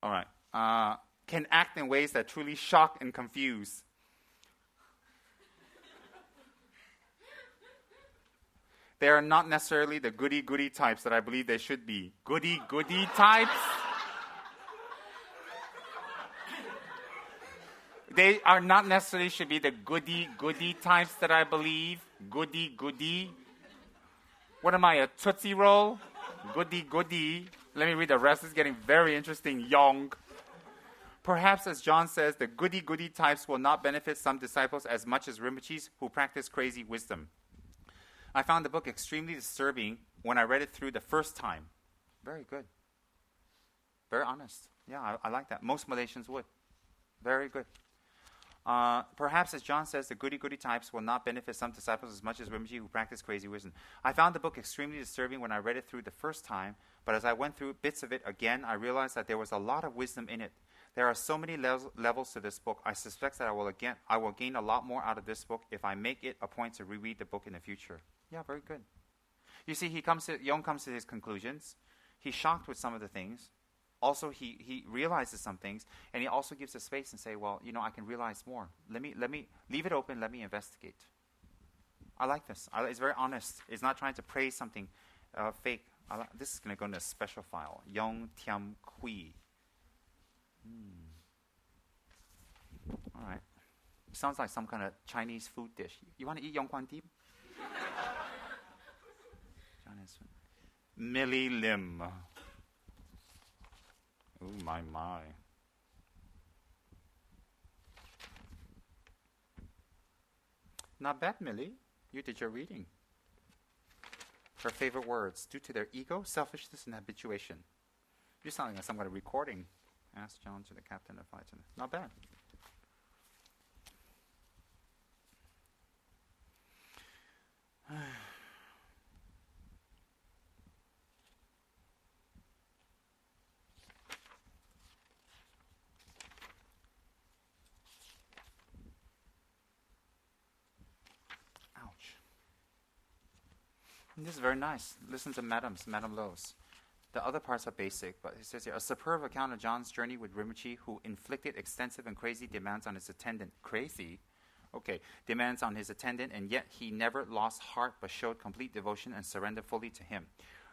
All right. Can act in ways that truly shock and confuse. They are not necessarily the goody-goody types that I believe they should be. Goody-goody types? They are not necessarily should be the goody-goody types that I believe. Goody-goody. What am I, a Tootsie Roll? Goody-goody. Let me read the rest. It's getting very interesting. Young. Perhaps, as John says, the goody-goody types will not benefit some disciples as much as Rinpoches who practice crazy wisdom. I found the book extremely disturbing when I read it through the first time. Very good. Very honest. Yeah, I like that. Most Malaysians would. Very good. Perhaps, as John says, the goody-goody types will not benefit some disciples as much as Rinpoche who practice crazy wisdom. I found the book extremely disturbing when I read it through the first time, but as I went through bits of it again, I realized that there was a lot of wisdom in it. There are so many levels to this book. I suspect that I will gain a lot more out of this book if I make it a point to reread the book in the future. Yeah, very good. You see, Yong comes to his conclusions. He's shocked with some of the things. Also, he realizes some things, and he also gives a space and say, well, I can realize more. Let me leave it open. Let me investigate. I like this. It's very honest. It's not trying to praise something fake. This is going to go into a special file. Yong Tiam Kui. All right. Sounds like some kind of Chinese food dish. You want to eat Yong Kwan Deep? Millie Lim. Oh, my. Not bad, Millie. You did your reading. Her favorite words, due to their ego, selfishness, and habituation. You're sounding like some kind of recording. Ask John to the captain of flight. Not bad. Ouch. And this is very nice. Listen to Madame Lowe's. The other parts are basic, but it says here, a superb account of John's journey with Rinpoche, who inflicted extensive and crazy demands on his attendant. Crazy? Okay. Demands on his attendant, and yet he never lost heart but showed complete devotion and surrender fully to him.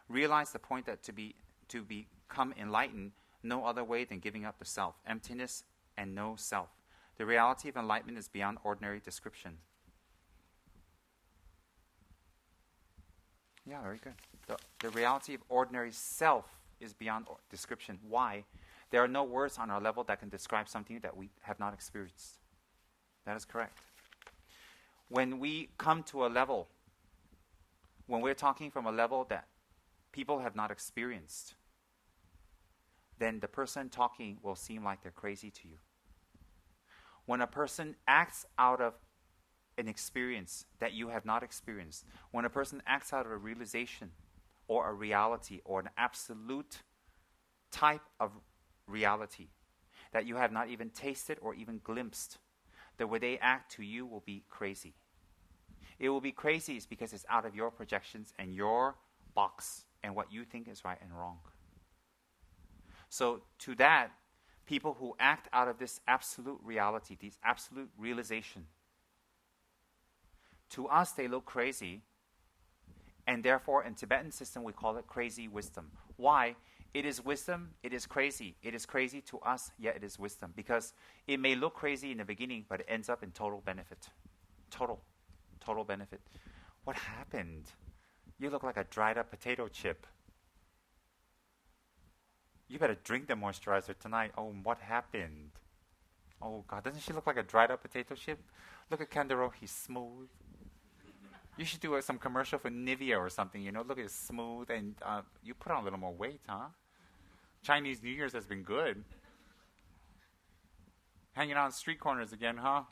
Realized the point that to become enlightened, no other way than giving up the self, emptiness, and no self. The reality of enlightenment is beyond ordinary description. Yeah, very good. The reality of ordinary self is beyond description. Why? There are no words on our level that can describe something that we have not experienced. That is correct. When we come to a level, when we're talking from a level that people have not experienced, then the person talking will seem like they're crazy to you. When a person acts out of an experience that you have not experienced, when a person acts out of a realization or a reality or an absolute type of reality that you have not even tasted or even glimpsed, the way they act to you will be crazy. It will be crazy is because it's out of your projections and your box and what you think is right and wrong. So to that, people who act out of this absolute reality, this absolute realization, to us they look crazy, and therefore in Tibetan system we call it crazy wisdom. Why? It is wisdom, it is crazy. It is crazy to us, yet it is wisdom. Because it may look crazy in the beginning, but it ends up in total benefit. Total benefit. What happened? You look like a dried up potato chip. You better drink the moisturizer tonight. Oh, what happened? Oh God, doesn't she look like a dried up potato chip? Look at Kandaro, he's smooth. You should do some commercial for Nivea or something, Look, it's smooth, and you put on a little more weight, huh? Chinese New Year's has been good. Hanging out on street corners again, huh?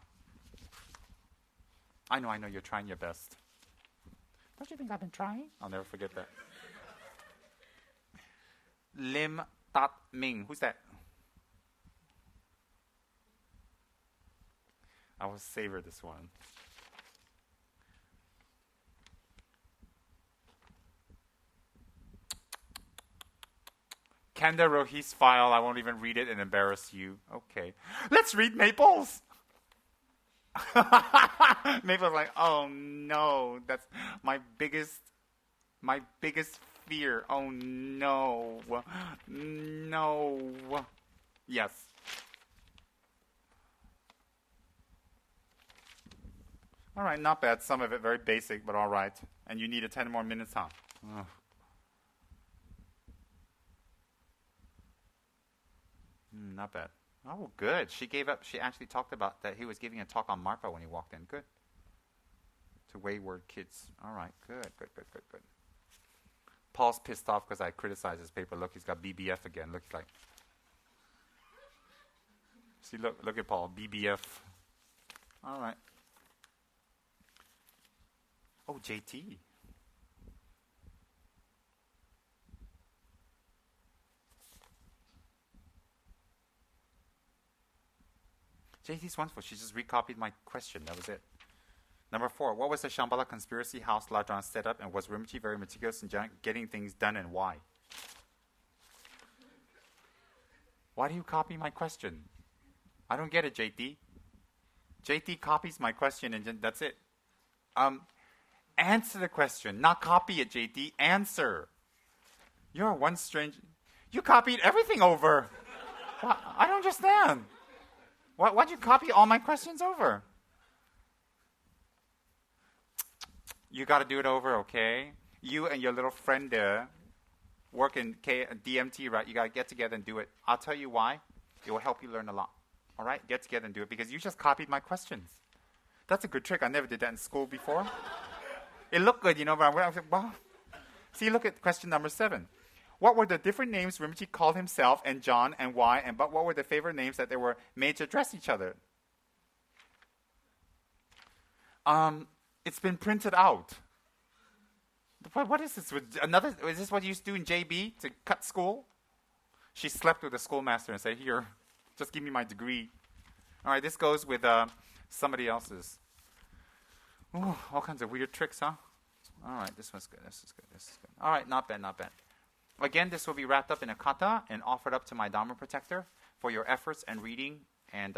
I know, you're trying your best. Don't you think I've been trying? I'll never forget that. Lim Tat Ming. Who's that? I will savor this one. Kenda Rohi's file. I won't even read it and embarrass you. Okay. Let's read Maple's. Maple's like, oh no, that's my biggest fear. Oh no. No. Yes. All right, not bad. Some of it very basic, but all right. And you needed 10 more minutes, huh? Ugh. Not bad. Oh, good. She gave up. She actually talked about that he was giving a talk on Marfa when he walked in. Good. To wayward kids. All right, good. Paul's pissed off because I criticized his paper. Look, he's got BBF again. Looks like. See, look at Paul. BBF. All right. Oh, JT. JT's wonderful. She just recopied my question. That was it. Number 4. What was the Shambhala conspiracy house Lajong set up, and was Rinpoche very meticulous in getting things done, and why? Why do you copy my question? I don't get it, JT. JT copies my question, and that's it. Answer the question, not copy it, JT. Answer. You're one strange. You copied everything over. I don't understand. Why'd you copy all my questions over? You got to do it over, okay? You and your little friend there work in DMT, right? You got to get together and do it. I'll tell you why. It will help you learn a lot. All right? Get together and do it because you just copied my questions. That's a good trick. I never did that in school before. It looked good, but I was like, well. See, look at question number 7. What were the different names Rinpoche called himself and John and why, but what were the favorite names that they were made to address each other? It's been printed out. What is this? Is this what you used to do in JB to cut school? She slept with the schoolmaster and said, here, just give me my degree. All right, this goes with somebody else's. Ooh, all kinds of weird tricks, huh? All right, this one's good. This is good. All right, not bad. Again, this will be wrapped up in a kata and offered up to my Dharma protector for your efforts and reading and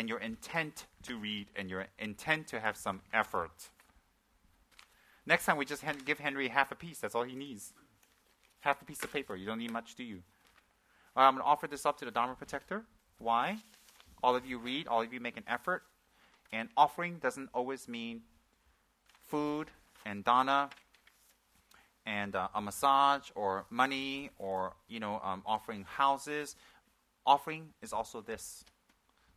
your intent to read and your intent to have some effort. Next time, we just give Henry half a piece. That's all he needs. Half a piece of paper. You don't need much, do you? I'm going to offer this up to the Dharma protector. Why? All of you read. All of you make an effort. And offering doesn't always mean food and dana and a massage or money or offering houses. Offering is also this.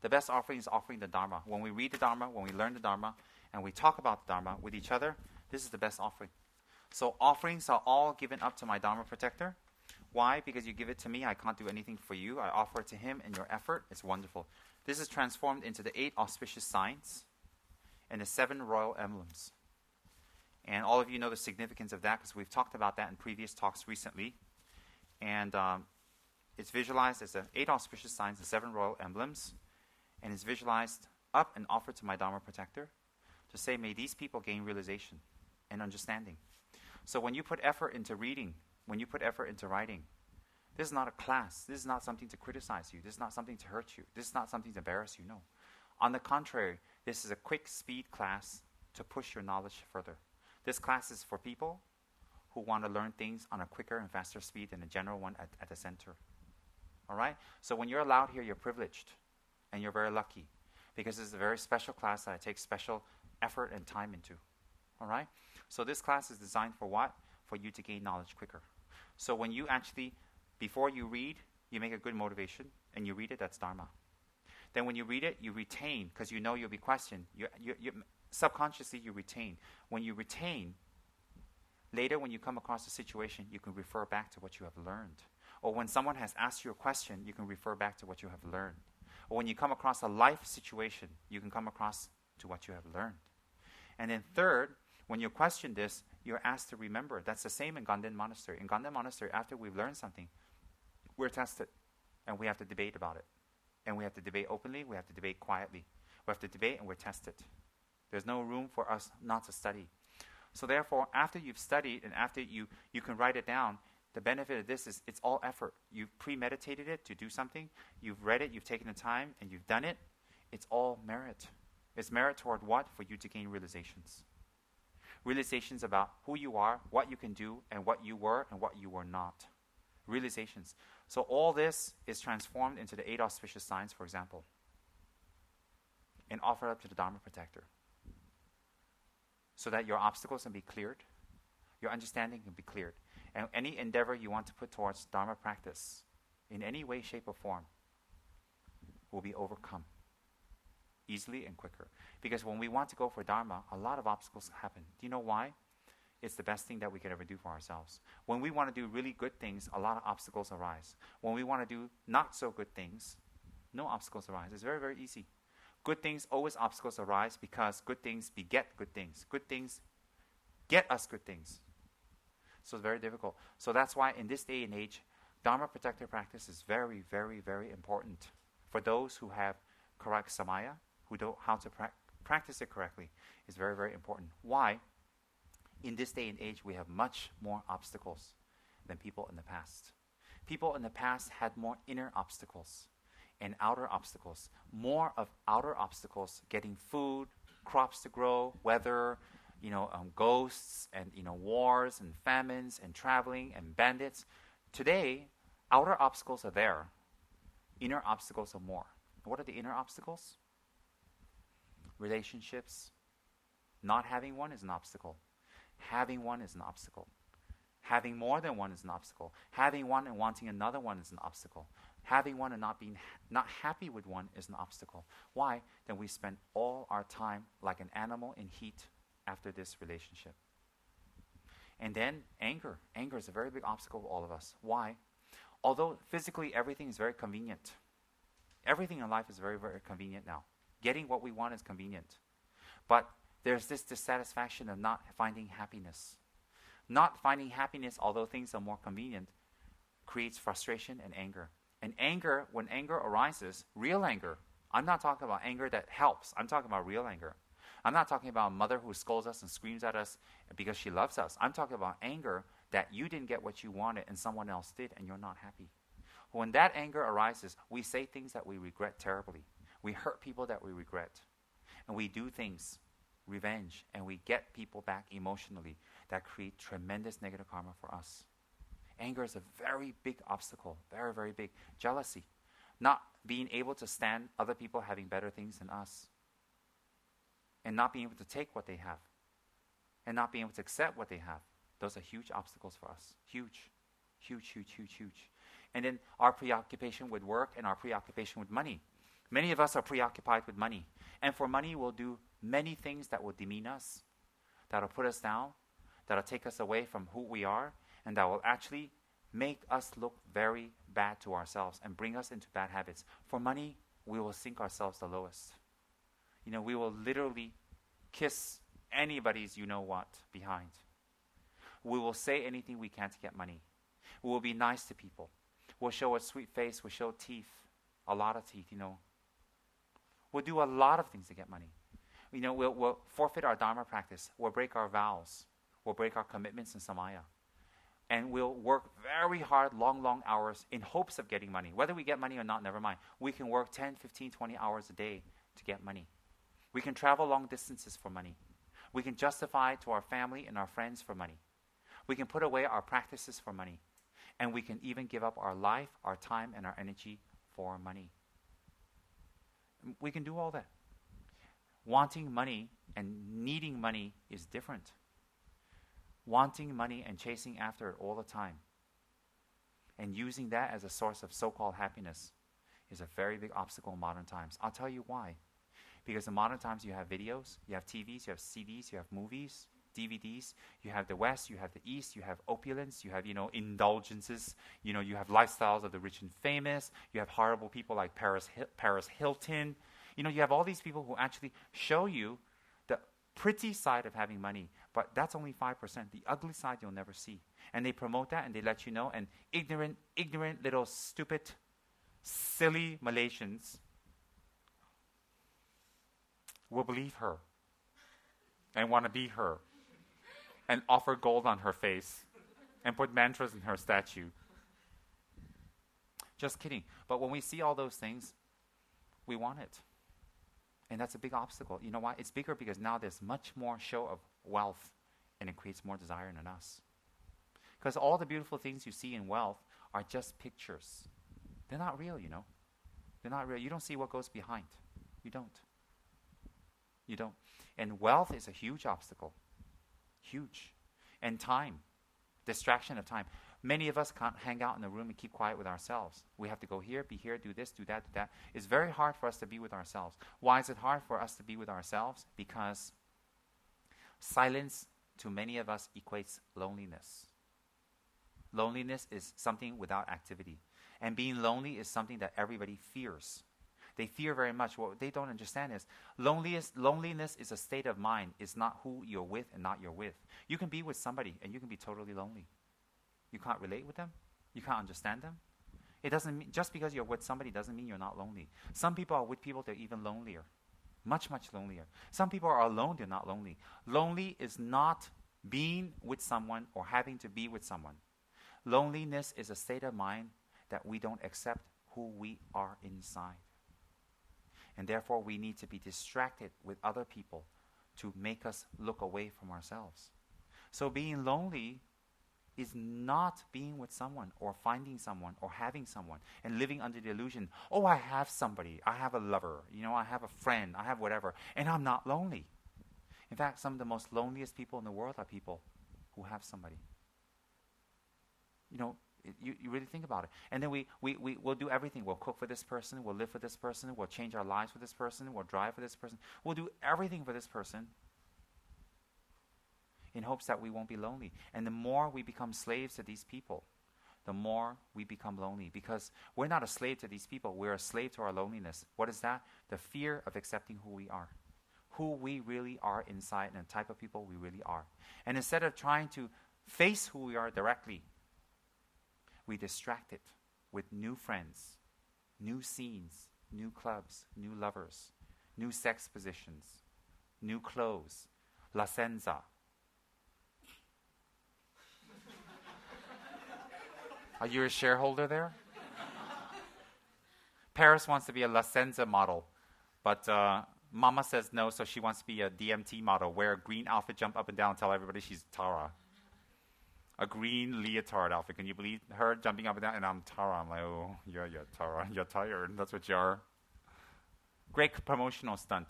The best offering is offering the Dharma. When we read the Dharma, when we learn the Dharma, and we talk about the Dharma with each other, this is the best offering. So offerings are all given up to my Dharma protector. Why? Because you give it to me, I can't do anything for you. I offer it to him, and your effort is wonderful. This is transformed into the 8 auspicious signs and the 7 royal emblems. And all of you know the significance of that because we've talked about that in previous talks recently. And it's visualized as the 8 auspicious signs, the 7 royal emblems, and it's visualized up and offered to my Dharma protector to say, may these people gain realization and understanding. So when you put effort into reading, when you put effort into writing, this is not a class. This is not something to criticize you. This is not something to hurt you. This is not something to embarrass you. No. On the contrary, this is a quick speed class to push your knowledge further. This class is for people who want to learn things on a quicker and faster speed than the general one at the center. All right? So when you're allowed here, you're privileged. And you're very lucky. Because this is a very special class that I take special effort and time into. All right? So this class is designed for what? For you to gain knowledge quicker. So when you actually, before you read, you make a good motivation, and you read it, that's Dharma. Then when you read it, you retain, because you know you'll be questioned. Subconsciously, you retain. When you retain, later when you come across a situation, you can refer back to what you have learned. Or when someone has asked you a question, you can refer back to what you have learned. Or when you come across a life situation, you can come across to what you have learned. And then third, when you question this, you're asked to remember. That's the same in Ganden Monastery. In Ganden Monastery, after we've learned something, we're tested, and we have to debate about it. And we have to debate openly, we have to debate quietly. We have to debate, and we're tested. There's no room for us not to study. So therefore, after you've studied, and after you can write it down, The benefit of this is it's all effort. You've premeditated it to do something. You've read it. You've taken the time, and you've done it. It's all merit. It's merit toward what? For you to gain realizations. Realizations about who you are, what you can do, and what you were and what you were not. Realizations. So all this is transformed into the 8 auspicious signs, for example, and offered up to the Dharma protector, so that your obstacles can be cleared, your understanding can be cleared, and any endeavor you want to put towards Dharma practice, in any way, shape, or form, will be overcome easily and quicker. Because when we want to go for Dharma, a lot of obstacles happen. Do you know why? It's the best thing that we could ever do for ourselves. When we want to do really good things, a lot of obstacles arise. When we want to do not so good things, no obstacles arise. It's very, very easy. Good things, always obstacles arise because good things beget good things. Good things get us good things. So it's very difficult. So that's why in this day and age, Dharma protector practice is very, very, very important for those who have correct samaya, who know how to practice it correctly. It's very, very important. Why? In this day and age, we have much more obstacles than people in the past. People in the past had more inner obstacles and outer obstacles. More of outer obstacles, getting food, crops to grow, weather, ghosts, and wars and famines and traveling and bandits. Today, outer obstacles are there. Inner obstacles are more. What are the inner obstacles? Relationships. Not having one is an obstacle. Having one is an obstacle. Having more than one is an obstacle. Having one and wanting another one is an obstacle. Having one and not happy with one is an obstacle. Why? Then we spend all our time like an animal in heat after this relationship. And then anger. Anger is a very big obstacle for all of us. Why? Although physically everything is very convenient. Everything in life is very, very convenient now. Getting what we want is convenient. But there's this dissatisfaction of not finding happiness. Not finding happiness, although things are more convenient, creates frustration and anger. And anger, when anger arises, real anger, I'm not talking about anger that helps. I'm talking about real anger. I'm not talking about a mother who scolds us and screams at us because she loves us. I'm talking about anger that you didn't get what you wanted and someone else did and you're not happy. When that anger arises, we say things that we regret terribly. We hurt people that we regret. And we do things, revenge, and we get people back emotionally that create tremendous negative karma for us. Anger is a very big obstacle, very, very big. Jealousy, not being able to stand other people having better things than us, and not being able to take what they have, and not being able to accept what they have. Those are huge obstacles for us. Huge, huge, huge, huge, huge. And then our preoccupation with work and our preoccupation with money. Many of us are preoccupied with money. And for money, we'll do many things that will demean us, that will put us down, that will take us away from who we are, and that will actually make us look very bad to ourselves and bring us into bad habits. For money, we will sink ourselves the lowest. We will literally kiss anybody's you-know-what behind. We will say anything we can to get money. We will be nice to people. We'll show a sweet face. We'll show teeth, a lot of teeth, We'll do a lot of things to get money. We'll forfeit our Dharma practice. We'll break our vows. We'll break our commitments in Samaya. And we'll work very hard, long, long hours in hopes of getting money. Whether we get money or not, never mind. We can work 10, 15, 20 hours a day to get money. We can travel long distances for money. We can justify to our family and our friends for money. We can put away our practices for money. And we can even give up our life, our time, and our energy for money. We can do all that. Wanting money and needing money is different. Wanting money and chasing after it all the time and using that as a source of so-called happiness is a very big obstacle in modern times. I'll tell you why. Because in modern times you have videos, you have TVs, you have CDs, you have movies, DVDs, you have the West, you have the East, you have opulence, you have, indulgences, you have lifestyles of the rich and famous, you have horrible people like Paris Hilton. You have all these people who actually show you the pretty side of having money, but that's only 5%. The ugly side you'll never see. And they promote that and they let you know, and ignorant little stupid, silly Malaysians will believe her and want to be her and offer gold on her face and put mantras in her statue. Just kidding. But when we see all those things, we want it. And that's a big obstacle. You know why? It's bigger because now there's much more show of wealth, and it creates more desire in us. Because all the beautiful things you see in wealth are just pictures. They're not real, you know. They're not real. You don't see what goes behind. You don't. You don't. And wealth is a huge obstacle. Huge. And time. Distraction of time. Many of us can't hang out in the room and keep quiet with ourselves. We have to go here, be here, do this, do that, do that. It's very hard for us to be with ourselves. Why is it hard for us to be with ourselves? Because silence to many of us equates loneliness. Loneliness is something without activity. And being lonely is something that everybody fears. They fear very much. What they don't understand is loneliness is a state of mind. It's not who you're with and not you're with. You can be with somebody and you can be totally lonely. You can't relate with them. You can't understand them. It doesn't mean, just because you're with somebody doesn't mean you're not lonely. Some people are with people, they're even lonelier. Much, much lonelier. Some people are alone, they're not lonely. Lonely is not being with someone or having to be with someone. Loneliness is a state of mind that we don't accept who we are inside. And therefore we need to be distracted with other people to make us look away from ourselves. So being lonely is not being with someone or finding someone or having someone and living under the illusion, oh, I have somebody, I have a lover, you know, I have a friend, I have whatever, and I'm not lonely. In fact, some of the most loneliest people in the world are people who have somebody. You know, you really think about it. And then we'll do everything. We'll cook for this person, we'll live for this person, we'll change our lives for this person, we'll drive for this person. We'll do everything for this person in hopes that we won't be lonely. And the more we become slaves to these people, the more we become lonely. Because we're not a slave to these people, we're a slave to our loneliness. What is that? The fear of accepting who we are. Who we really are inside and the type of people we really are. And instead of trying to face who we are directly, we distract it with new friends, new scenes, new clubs, new lovers, new sex positions, new clothes, La Senza. Are you a shareholder there? Paris wants to be a La Senza model, but Mama says no, so she wants to be a DMT model, wear a green outfit, jump up and down, tell everybody she's Tara. A green leotard outfit. Can you believe her jumping up and down? And I'm Tara. I'm like, oh, yeah, Tara. You're tired. That's what you are. Great promotional stunt.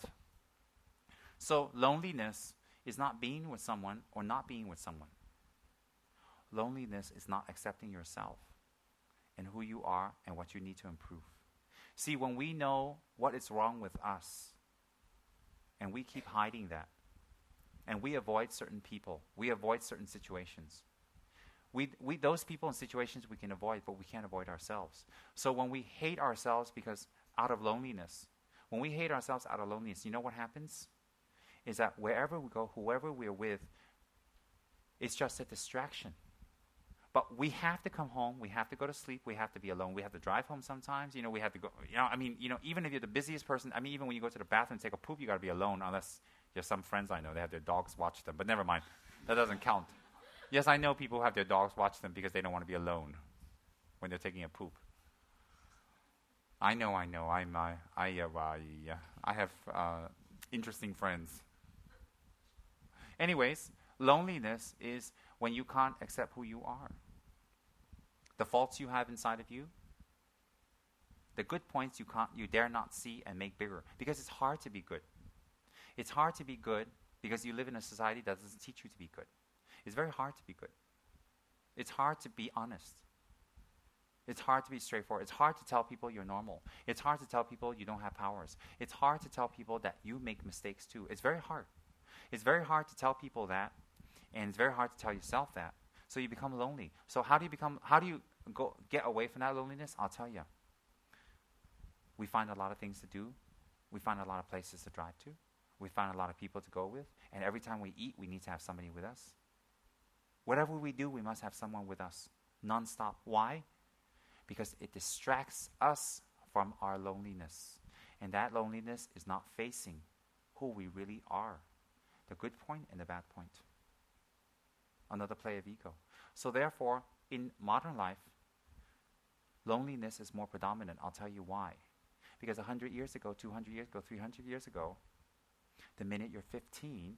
So loneliness is not being with someone or not being with someone. Loneliness is not accepting yourself and who you are and what you need to improve. See, when we know what is wrong with us and we keep hiding that and we avoid certain people, we avoid certain situations, we those people and situations we can avoid, but we can't avoid ourselves. So when we hate ourselves because out of loneliness, when we hate ourselves out of loneliness, you know what happens? Is that wherever we go, whoever we're with, it's just a distraction. But we have to come home, we have to go to sleep, we have to be alone, we have to drive home sometimes, you know, we have to go, you know, I mean, you know, even if you're the busiest person, I mean, even when you go to the bathroom and take a poop, you got to be alone, unless there's some friends I know, they have their dogs watch them, but never mind, that doesn't count. Yes, I know people who have their dogs watch them because they don't want to be alone when they're taking a poop. I know, I have interesting friends. Anyways, loneliness is when you can't accept who you are. The faults you have inside of you, the good points you dare not see and make bigger, because it's hard to be good. It's hard to be good because you live in a society that doesn't teach you to be good. It's very hard to be good. It's hard to be honest. It's hard to be straightforward. It's hard to tell people you're normal. It's hard to tell people you don't have powers. It's hard to tell people that you make mistakes too. It's very hard. It's very hard to tell people that, and it's very hard to tell yourself that. So you become lonely. So how do you get away from that loneliness? I'll tell you. We find a lot of things to do. We find a lot of places to drive to. We find a lot of people to go with. And every time we eat, we need to have somebody with us. Whatever we do, we must have someone with us, nonstop. Why? Because it distracts us from our loneliness. And that loneliness is not facing who we really are, the good point and the bad point. Another play of ego. So therefore, in modern life, loneliness is more predominant. I'll tell you why. Because 100 years ago, 200 years ago, 300 years ago, the minute you're 15,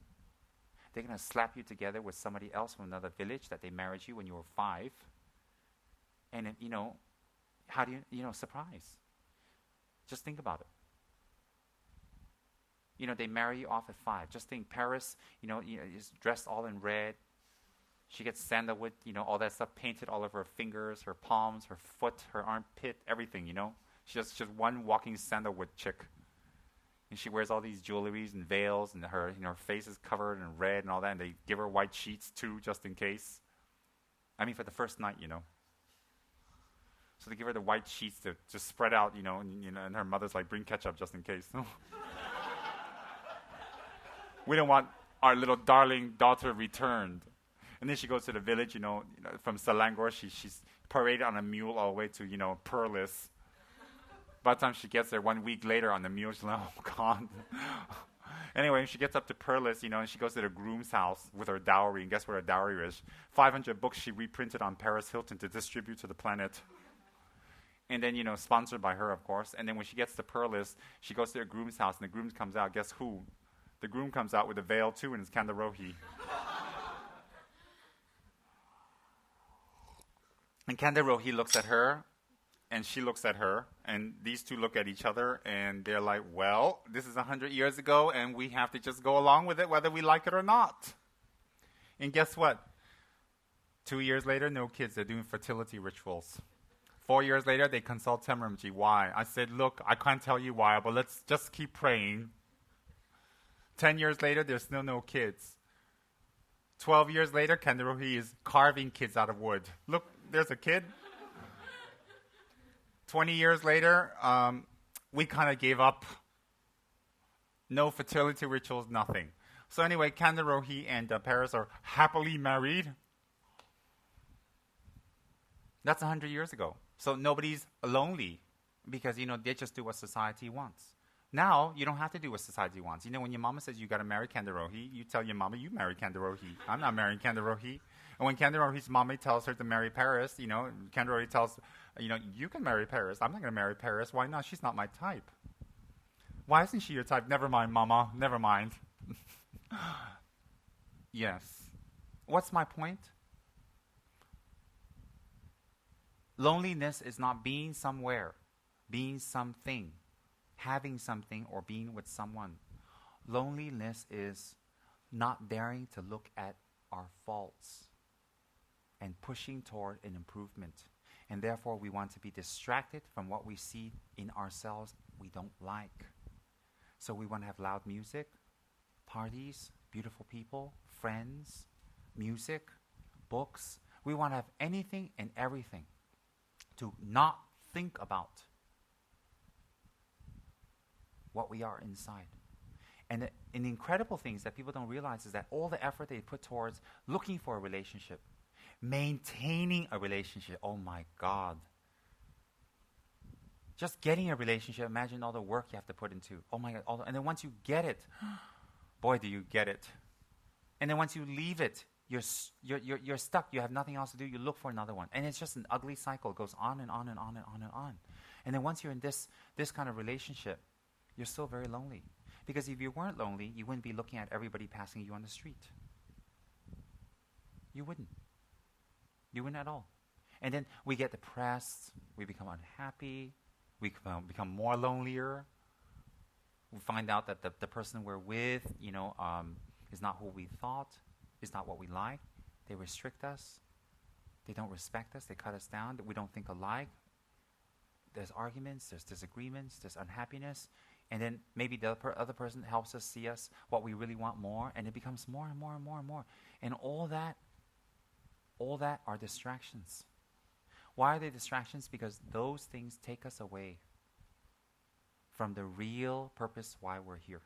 they're going to slap you together with somebody else from another village that they married you when you were 5. And, how do you, surprise. Just think about it. They marry you off at 5. Just think Paris, is dressed all in red. She gets sandalwood, all that stuff painted all over her fingers, her palms, her foot, her armpit, everything, She's just one walking sandalwood chick. And she wears all these jewelries and veils, and her face is covered in red and all that, and they give her white sheets too, just in case. I mean, for the first night, So they give her the white sheets to just spread out, and her mother's like, bring ketchup just in case. We don't want our little darling daughter returned. And then she goes to the village, from Selangor. She's paraded on a mule all the way to, Perlis. By the time she gets there 1 week later on the mule, she's like, oh, God. Anyway, she gets up to Perlis, and she goes to the groom's house with her dowry. And guess what her dowry is? 500 books she reprinted on Paris Hilton to distribute to the planet. And then, sponsored by her, of course. And then when she gets to Perlis, she goes to her groom's house, and the groom comes out. Guess who? The groom comes out with a veil, too, and it's Kandarohi. And Kandarohi looks at her, and she looks at her, and these two look at each other, and they're like, well, this is 100 years ago, and we have to just go along with it whether we like it or not. And guess what? 2 years later, no kids. They're doing fertility rituals. 4 years later, they consult Temramji. Why? I said, look, I can't tell you why, but let's just keep praying. 10 years later, there's still no kids. 12 years later, Kandarohi is carving kids out of wood. Look, there's a kid. 20 years later, we kind of gave up. No fertility rituals, nothing. So anyway, Kandarohi and Paris are happily married. That's 100 years ago. So nobody's lonely because, they just do what society wants. Now, you don't have to do what society wants. When your mama says you got to marry Kandarohi, you tell your mama you marry Kandarohi. I'm not marrying Kandarohi. And when Kandarohi's mommy tells her to marry Paris, Kandarohi tells, you can marry Paris. I'm not going to marry Paris. Why not? She's not my type. Why isn't she your type? Never mind, mama. Never mind. Yes. What's my point? Loneliness is not being somewhere, being something, having something, or being with someone. Loneliness is not daring to look at our faults and pushing toward an improvement. And therefore, we want to be distracted from what we see in ourselves we don't like. So we want to have loud music, parties, beautiful people, friends, music, books. We want to have anything and everything to not think about what we are inside. And the incredible things that people don't realize is that all the effort they put towards looking for a relationship, maintaining a relationship, oh my God. Just getting a relationship, imagine all the work you have to put into. Oh my God. And then once you get it, boy, do you get it. And then once you leave it, you're stuck. You have nothing else to do. You look for another one. And it's just an ugly cycle. It goes on and on and on and on and on. And then once you're in this kind of relationship, you're still very lonely. Because if you weren't lonely, you wouldn't be looking at everybody passing you on the street. You wouldn't. You wouldn't at all. And then we get depressed. We become unhappy. We become more lonelier. We find out that the person we're with, is not who we thought, is not what we like. They restrict us. They don't respect us. They cut us down. We don't think alike. There's arguments. There's disagreements. There's unhappiness. And then maybe the other person helps us see us what we really want more, and it becomes more and more and more and more. And all that are distractions. Why are they distractions? Because those things take us away from the real purpose why we're here.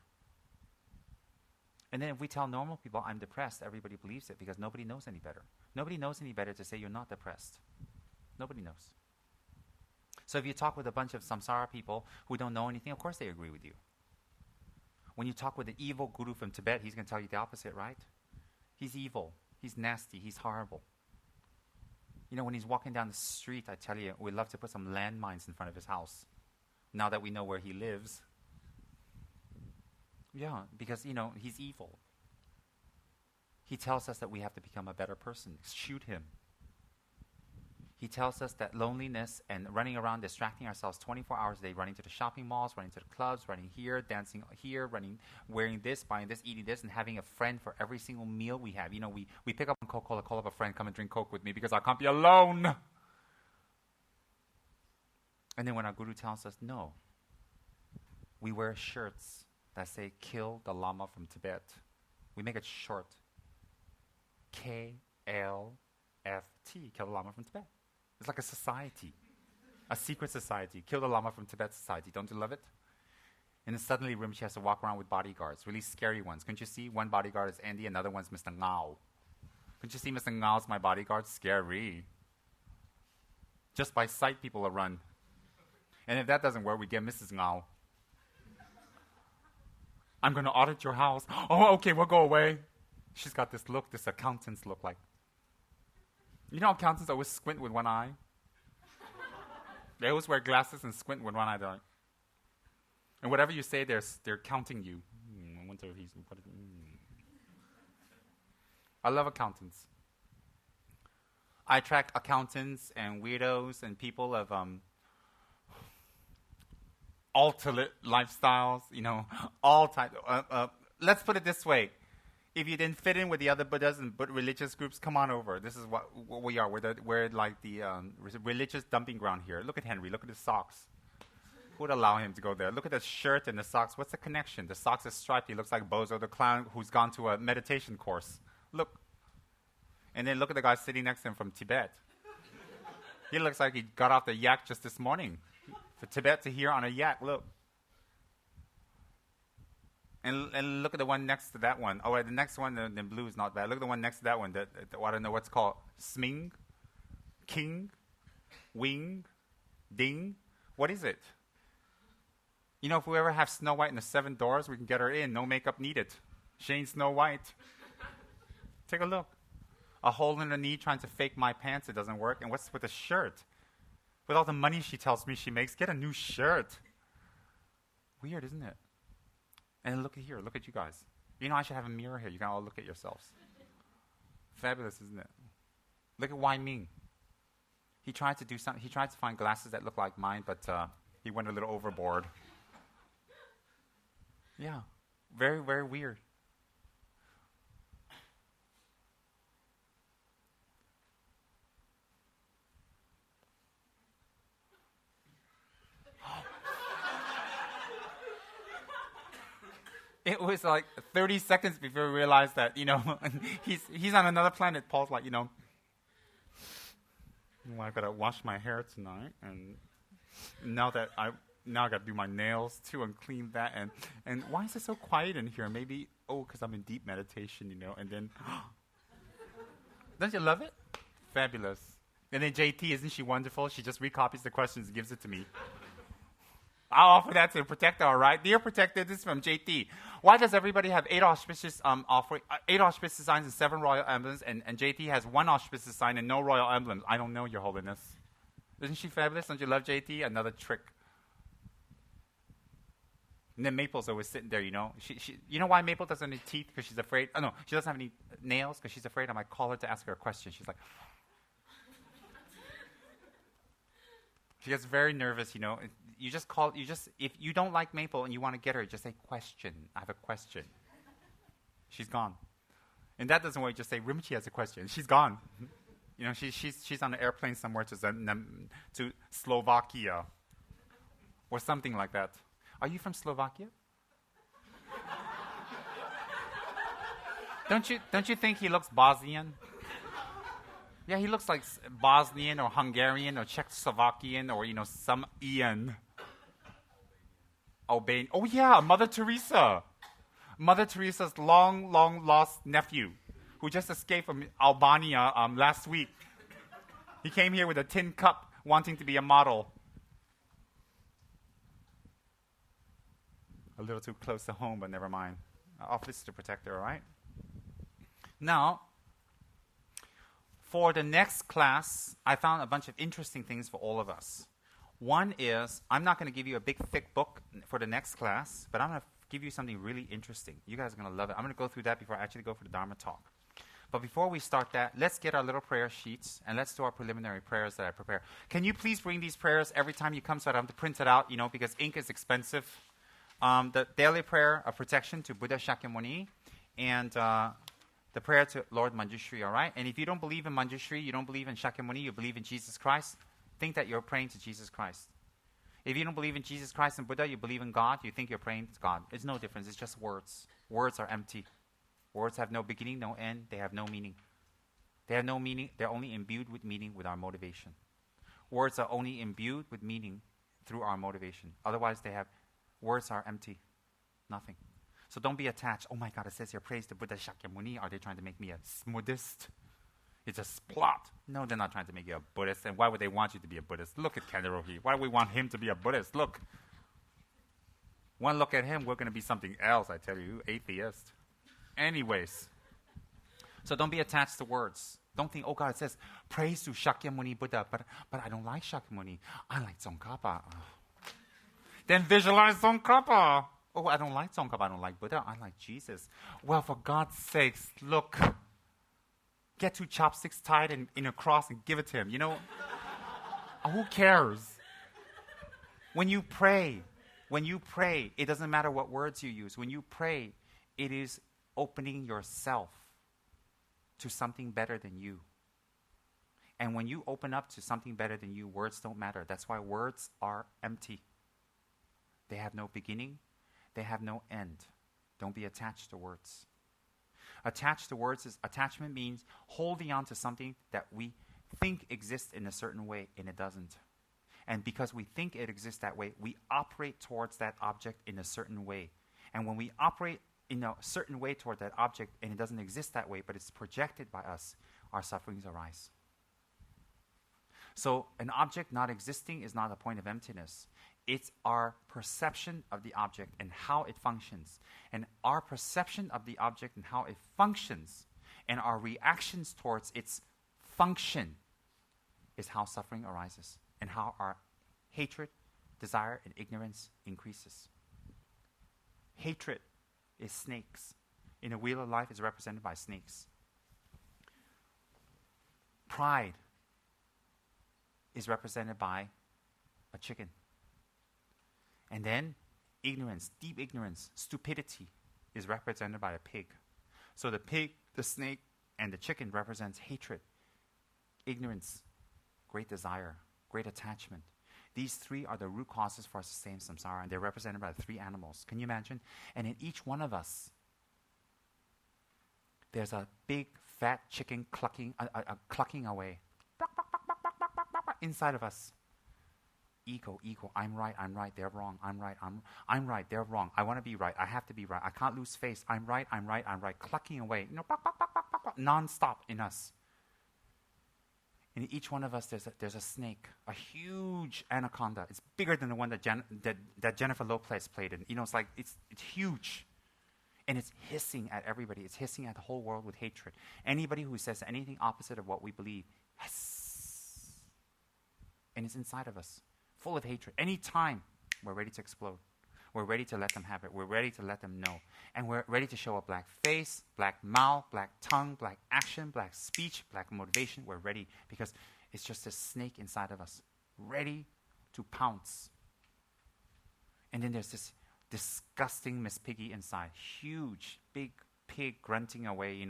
And then if we tell normal people, I'm depressed, everybody believes it because nobody knows any better. Nobody knows any better to say you're not depressed. Nobody knows. So if you talk with a bunch of samsara people who don't know anything, of course they agree with you. When you talk with the evil guru from Tibet, he's going to tell you the opposite, right? He's evil. He's nasty. He's horrible. You know, when he's walking down the street, I tell you, we'd love to put some landmines in front of his house. Now that we know where he lives. Yeah, because, you know, he's evil. He tells us that we have to become a better person. Shoot him. He tells us that loneliness and running around, distracting ourselves 24 hours a day, running to the shopping malls, running to the clubs, running here, dancing here, running, wearing this, buying this, eating this, and having a friend for every single meal we have. You know, we pick up on Coca-Cola, call up a friend, come and drink Coke with me because I can't be alone. And then when our guru tells us, no, we wear shirts that say, kill the Lama from Tibet. We make it short. K-L-F-T, kill the Lama from Tibet. It's like a society, a secret society. Kill the Lama from Tibet society. Don't you love it? And then suddenly Rinpoche has to walk around with bodyguards, really scary ones. Couldn't you see? One bodyguard is Andy, another one's Mr. Ngao. Couldn't you see Mr. Ngao's my bodyguard? Scary. Just by sight, people will run. And if that doesn't work, we get Mrs. Ngao. I'm going to audit your house. Oh, okay, we'll go away. She's got this look, this accountant's look like. You know accountants always squint with one eye? They always wear glasses and squint with one eye. And whatever you say, they're counting you. I wonder if he's... I love accountants. I track accountants and weirdos and people of alternate lifestyles, you know, all types. Let's put it this way. If you didn't fit in with the other Buddhas and religious groups, come on over. This is what we are. We're like the religious dumping ground here. Look at Henry. Look at his socks. Who would allow him to go there? Look at the shirt and the socks. What's the connection? The socks are striped. He looks like Bozo the Clown who's gone to a meditation course. Look. And then look at the guy sitting next to him from Tibet. He looks like he got off the yak just this morning. From Tibet to here on a yak. Look. And look at the one next to that one. Oh, the next one, the blue is not bad. Look at the one next to that one. I don't know what's called. Sming? King? Wing? Ding? What is it? You know, if we ever have Snow White in the 7 doors, we can get her in. No makeup needed. She ain't Snow White. Take a look. A hole in her knee trying to fake my pants. It doesn't work. And what's with the shirt? With all the money she tells me she makes, get a new shirt. Weird, isn't it? And look at here, look at you guys. You know, I should have a mirror here. You can all look at yourselves. Fabulous, isn't it? Look at Wai Ming. He tried to do something. He tried to find glasses that look like mine, but he went a little overboard. Yeah, very, very weird. It was like 30 seconds before we realized that, you know, he's on another planet. Paul's like, you know, well, I gotta wash my hair tonight, and now I gotta do my nails too and clean that, and why is it so quiet in here? Maybe because I'm in deep meditation, you know. And then, don't you love it? Fabulous. And then JT, isn't she wonderful? She just recopies the questions and gives it to me. I'll offer that to the protector, all right? Dear protector, this is from JT. Why does everybody have 8 auspicious 8 auspicious signs and 7 royal emblems, and JT has 1 auspicious sign and no royal emblems? I don't know, Your Holiness. Isn't she fabulous? Don't you love JT? Another trick. And then Maple's always sitting there, you know. She you know why Maple doesn't have any teeth? Because she's afraid. Oh, no, she doesn't have any nails because she's afraid I might call her to ask her a question. She's like... She gets very nervous, you know. If you don't like Maple and you want to get her, just say, question. I have a question. She's gone. And that doesn't work. Just say, Rinpoche has a question. She's gone. You know, she's on an airplane somewhere to Slovakia or something like that. Are you from Slovakia? Don't you think he looks Bosnian? Yeah, he looks like Bosnian or Hungarian or Czechoslovakian or, you know, some Ian. Albanian. Oh, yeah, Mother Teresa. Mother Teresa's long, long lost nephew who just escaped from Albania last week. He came here with a tin cup wanting to be a model. A little too close to home, but never mind. Office to protect her, all right? Now, For the next class, I found a bunch of interesting things for all of us. One is, I'm not going to give you a big, thick book for the next class, but I'm going to give you something really interesting. You guys are going to love it. I'm going to go through that before I actually go for the Dharma talk. But before we start that, let's get our little prayer sheets, and let's do our preliminary prayers that I prepare. Can you please bring these prayers every time you come so I don't have to print it out, because ink is expensive. The daily prayer of protection to Buddha Shakyamuni, and the prayer to Lord Manjushri, all right? And if you don't believe in Manjushri, you don't believe in Shakyamuni, you believe in Jesus Christ, think that you're praying to Jesus Christ. If you don't believe in Jesus Christ and Buddha, you believe in God, you think you're praying to God. It's no difference. It's just words. Words are empty. Words have no beginning, no end. They have no meaning. They have no meaning. They're only imbued with meaning with our motivation. Words are only imbued with meaning through our motivation. Otherwise, words are empty. Nothing. So don't be attached. Oh my God, it says here, praise the Buddha Shakyamuni. Are they trying to make me a Buddhist? It's a plot. No, they're not trying to make you a Buddhist. And why would they want you to be a Buddhist? Look at Kenderohi. Why do we want him to be a Buddhist? Look. One look at him, we're going to be something else, I tell you, atheist. Anyways. So don't be attached to words. Don't think, oh God, it says, praise to Shakyamuni Buddha, but I don't like Shakyamuni. I like Tsongkhapa. Then visualize Tsongkhapa. Oh, I don't like Tsongkhapa. I don't like Buddha. I like Jesus. Well, for God's sakes, look. Get 2 chopsticks tied in a cross and give it to him. Who cares? When you pray, it doesn't matter what words you use. When you pray, it is opening yourself to something better than you. And when you open up to something better than you, words don't matter. That's why words are empty. They have no beginning. They have no end. Don't be attached to words. Attachment means holding on to something that we think exists in a certain way, and it doesn't. And because we think it exists that way, we operate towards that object in a certain way. And when we operate in a certain way toward that object, and it doesn't exist that way, but it's projected by us, our sufferings arise. So an object not existing is not a point of emptiness. It's our perception of the object and how it functions. And our perception of the object and how it functions and our reactions towards its function is how suffering arises and how our hatred, desire, and ignorance increases. Hatred is snakes. In a wheel of life, it's represented by snakes. Pride is represented by a chicken. And then ignorance, deep ignorance, stupidity is represented by a pig. So the pig, the snake, and the chicken represents hatred, ignorance, great desire, great attachment. These 3 are the root causes for our sustained samsara, and they're represented by the 3 animals. Can you imagine? And in each one of us, there's a big, fat chicken clucking away. Inside of us. Ego, I'm right, they're wrong, I'm right, they're wrong. I want to be right, I have to be right, I can't lose face, I'm right, clucking away, non-stop in us. In each one of us, there's a snake, a huge anaconda. It's bigger than the one that Jennifer Lopez played in. It's like, it's huge. And it's hissing at everybody. It's hissing at the whole world with hatred. Anybody who says anything opposite of what we believe, hiss. And it's inside of us. Full of hatred. Anytime, we're ready to explode. We're ready to let them have it. We're ready to let them know. And we're ready to show a black face, black mouth, black tongue, black action, black speech, black motivation. We're ready because it's just a snake inside of us, ready to pounce. And then there's this disgusting Miss Piggy inside. Huge, big pig grunting away,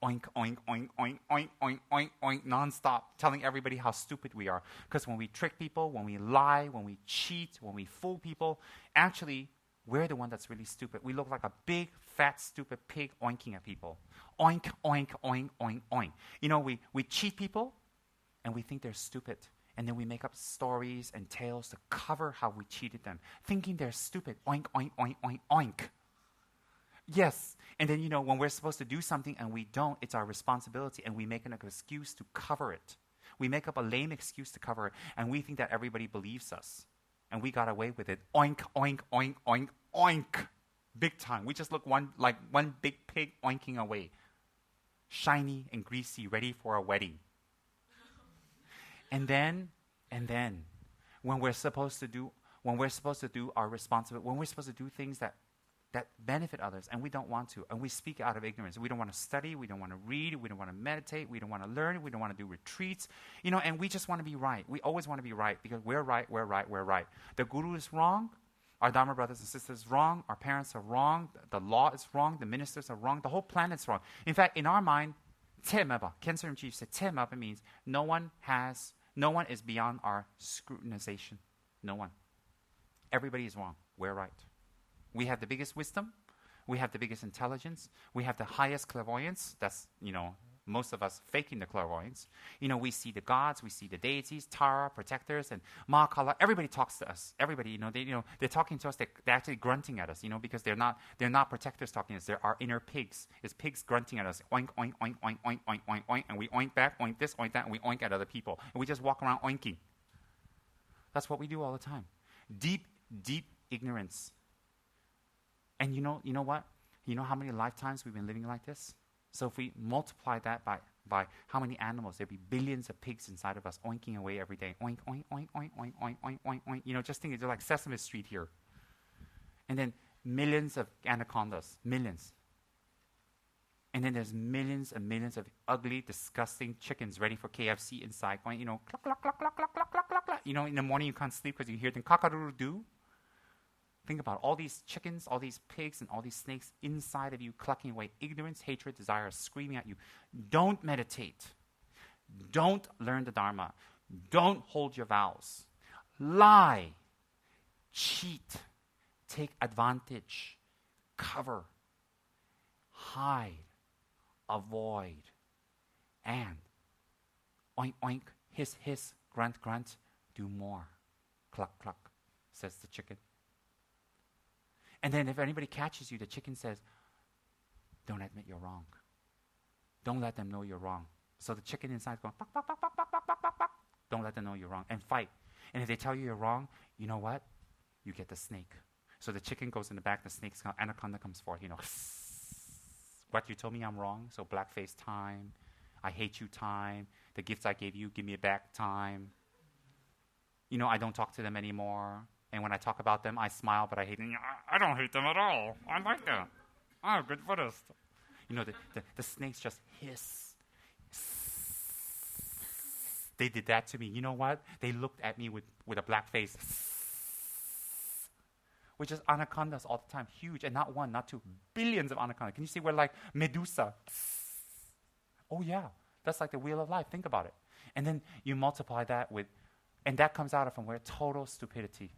oink, oink, oink, oink, oink, oink, oink, oink, nonstop, telling everybody how stupid we are. Because when we trick people, when we lie, when we cheat, when we fool people, actually, we're the one that's really stupid. We look like a big, fat, stupid pig oinking at people. Oink, oink, oink, oink, oink. We cheat people, and we think they're stupid. And then we make up stories and tales to cover how we cheated them, thinking they're stupid. Oink, oink, oink, oink, oink. Yes. And then, when we're supposed to do something and we don't, it's our responsibility, and we make an excuse to cover it. We make up a lame excuse to cover it, and we think that everybody believes us. And we got away with it. Oink, oink, oink, oink, oink. Big time. We just look like one big pig oinking away. Shiny and greasy, ready for a wedding. And then, when we're supposed to do our responsibility, when we're supposed to do things that benefit others, and we don't want to, and we speak out of ignorance. We don't want to study, we don't want to read, we don't want to meditate, we don't want to learn, we don't want to do retreats, and we just want to be right. We always want to be right because we're right. The Guru is wrong, our Dharma brothers and sisters are wrong, our parents are wrong, the law is wrong, the ministers are wrong, the whole planet's wrong. In fact, in our mind, Cancer in Chief said, means no one is beyond our scrutinization. No one. Everybody is wrong. We're right. We have the biggest wisdom. We have the biggest intelligence. We have the highest clairvoyance. That's, most of us faking the clairvoyance. We see the gods, we see the deities, Tara, protectors, and Mahakala. Everybody talks to us. Everybody, they're talking to us. They're actually grunting at us, because they're not protectors talking to us. They're our inner pigs. It's pigs grunting at us. Oink, oink, oink, oink, oink, oink, oink, oink. And we oink back, oink this, oink that, and we oink at other people. And we just walk around oinking. That's what we do all the time. Deep, deep ignorance. And you know what? You know how many lifetimes we've been living like this? So if we multiply that by how many animals, there'd be billions of pigs inside of us oinking away every day. Oink, oink, oink, oink, oink, oink, oink, oink, oink. Just think it's like Sesame Street here. And then millions of anacondas, millions. And then there's millions and millions of ugly, disgusting chickens ready for KFC inside going, cluck, cluck, cluck, cluck, cluck, cluck, cluck, cluck, cluck. In the morning you can't sleep because you hear them cock-a-doodle-doo. Think about all these chickens, all these pigs, and all these snakes inside of you clucking away ignorance, hatred, desire, screaming at you. Don't meditate. Don't learn the Dharma. Don't hold your vows. Lie. Cheat. Take advantage. Cover. Hide. Avoid. And oink, oink, hiss, hiss, grunt, grunt, do more. Cluck, cluck, says the chicken. And then if anybody catches you, the chicken says, don't admit you're wrong. Don't let them know you're wrong. So the chicken inside is going, buck, buck, buck, buck, buck, buck, buck, buck, buck. Don't let them know you're wrong. And fight. And if they tell you you're wrong, you know what? You get the snake. So the chicken goes in the back, the snake's anaconda comes forth, What, you told me I'm wrong? So blackface time. I hate you time. The gifts I gave you, give me it back time. I don't talk to them anymore. And when I talk about them, I smile, but I hate them. I don't hate them at all. I like them. I'm a good Buddhist. The snakes just hiss. They did that to me. You know what? They looked at me with a black face. Which is anacondas all the time. Huge. And not one, not two. Billions of anacondas. Can you see we're like Medusa? Oh, yeah. That's like the wheel of life. Think about it. And then you multiply that with, and that comes out of from where? Total stupidity.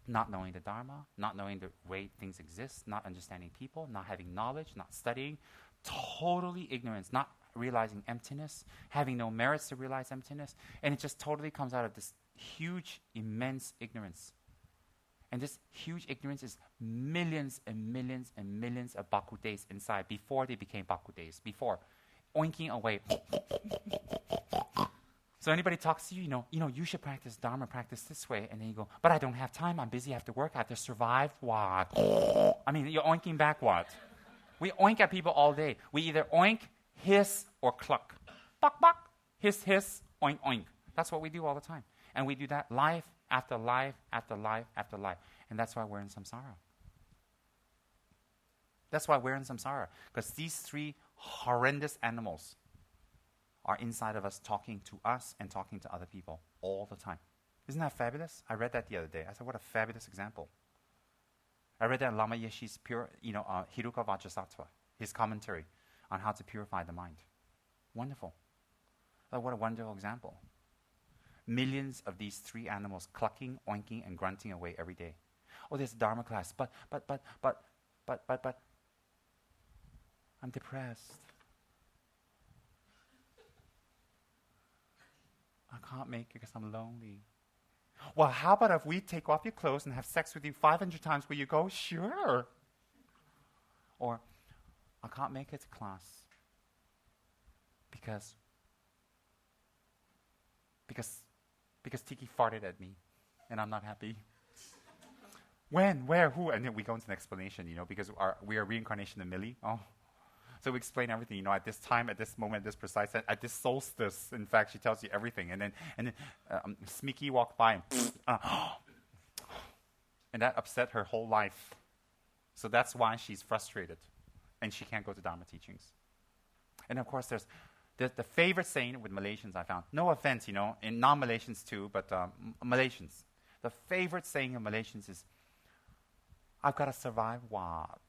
Not knowing the Dharma, not knowing the way things exist, not understanding people, not having knowledge, not studying, totally ignorance, not realizing emptiness, having no merits to realize emptiness, and it just totally comes out of this huge, immense ignorance. And this huge ignorance is millions and millions and millions of Baku days inside before they became Baku days, before oinking away. So anybody talks to you, you should practice Dharma, practice this way. And then you go, but I don't have time. I'm busy. I have to work. I have to survive. What? You're oinking back what? We oink at people all day. We either oink, hiss, or cluck. Buck, buck, hiss, hiss, oink, oink. That's what we do all the time. And we do that life after life after life after life. And that's why we're in samsara. That's why we're in samsara. Because these three horrendous animals are inside of us talking to us and talking to other people all the time. Isn't that fabulous? I read that the other day. I said, what a fabulous example. I read that in Lama Yeshe's Hiruka Vajrasattva, his commentary on how to purify the mind. Wonderful. What a wonderful example. Millions of these three animals clucking, oinking, and grunting away every day. Oh, there's a Dharma class, but, I'm depressed. I can't make it because I'm lonely. Well, how about if we take off your clothes and have sex with you 500 times? Will you go? Sure. Or, I can't make it to class because Tiki farted at me and I'm not happy. When, where, who? And then we go into an explanation, because we are reincarnation of Millie. Oh, So we explain everything, at this time, at this moment, at this precise, at this solstice. In fact, she tells you everything. And then Smeeky walked by and, and that upset her whole life. So that's why she's frustrated, and she can't go to Dharma teachings. And of course, there's the favorite saying with Malaysians I found. No offense, in non-Malaysians too, but Malaysians. The favorite saying of Malaysians is, I've got to survive what?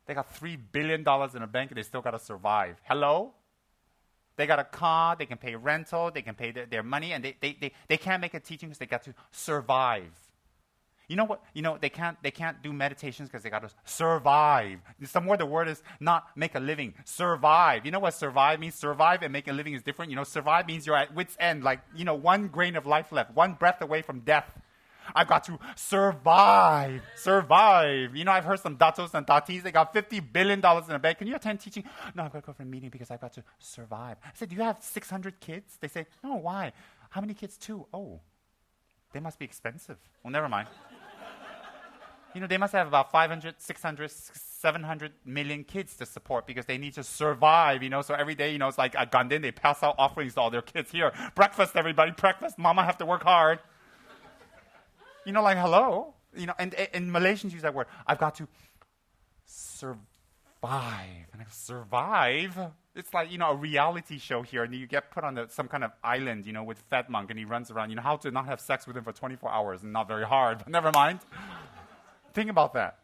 They got $3 billion in the bank and they still got to survive. Hello? They got a car, they can pay rental, they can pay their money, and they can't make a teaching because they got to survive. You know what? They can't do meditations because they got to survive. Somewhere the word is not make a living, survive. You know what survive means? Survive and make a living is different. Survive means you're at wit's end, like, one grain of life left, one breath away from death. I've got to survive. I've heard some datos and datis, they got $50 billion in the bank. Can you attend teaching? No, I've got to go for a meeting because I've got to survive. I said, do you have 600 kids? They say, no, why? How many kids? 2. Oh, they must be expensive. Well, never mind. They must have about 500, 600, 700 million kids to support because they need to survive, So every day, it's like at Gandin, they pass out offerings to all their kids. Here, breakfast, everybody, breakfast. Mama have to work hard. Like, hello. And Malaysians use that word. I've got to survive. And survive? It's like, a reality show here, and you get put on some kind of island, with Fat Monk, and he runs around. How to not have sex with him for 24 hours, and not very hard, but never mind. Think about that.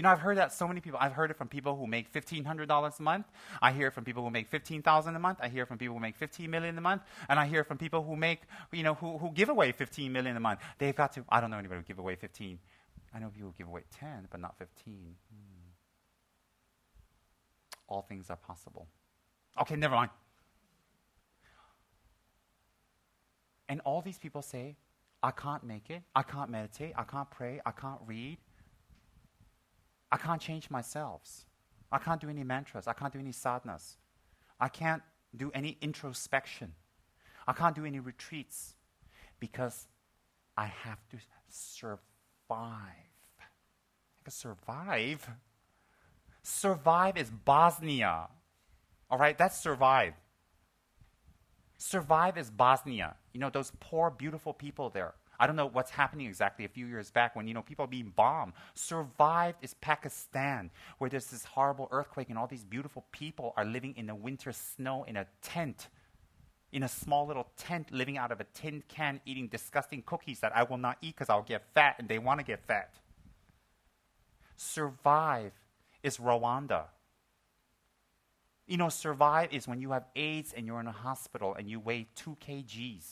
I've heard that so many people. I've heard it from people who make $1,500 a month. I hear it from people who make $15,000 a month. I hear it from people who make $15 million a month. And I hear it from people who make, who give away $15 million a month. They've got to, I don't know anybody who give away 15. I know people who give away 10, but not 15. All things are possible. Okay, never mind. And all these people say, I can't make it. I can't meditate. I can't pray. I can't read. I can't change myself. I can't do any mantras. I can't do any sadhanas. I can't do any introspection. I can't do any retreats because I have to survive. Survive? Survive is Bosnia. All right, that's survive. Survive is Bosnia. Those poor, beautiful people there. I don't know what's happening exactly a few years back when, people are being bombed. Survive is Pakistan, where there's this horrible earthquake and all these beautiful people are living in the winter snow in a tent, in a small little tent, living out of a tin can, eating disgusting cookies that I will not eat because I'll get fat and they want to get fat. Survive is Rwanda. Survive is when you have AIDS and you're in a hospital and you weigh 2 kgs.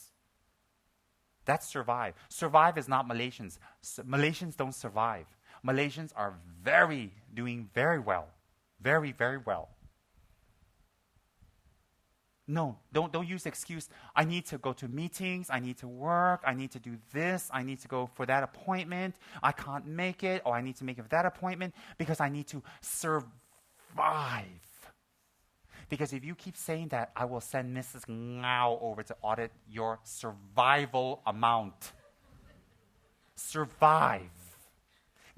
That's survive. Survive is not Malaysians. Malaysians don't survive. Malaysians are doing very well. Very, very well. No, don't use the excuse, I need to go to meetings, I need to work, I need to do this, I need to go for that appointment, I can't make it, or I need to make it for that appointment because I need to survive. Because if you keep saying that, I will send Mrs. Ngao over to audit your survival amount. Survive.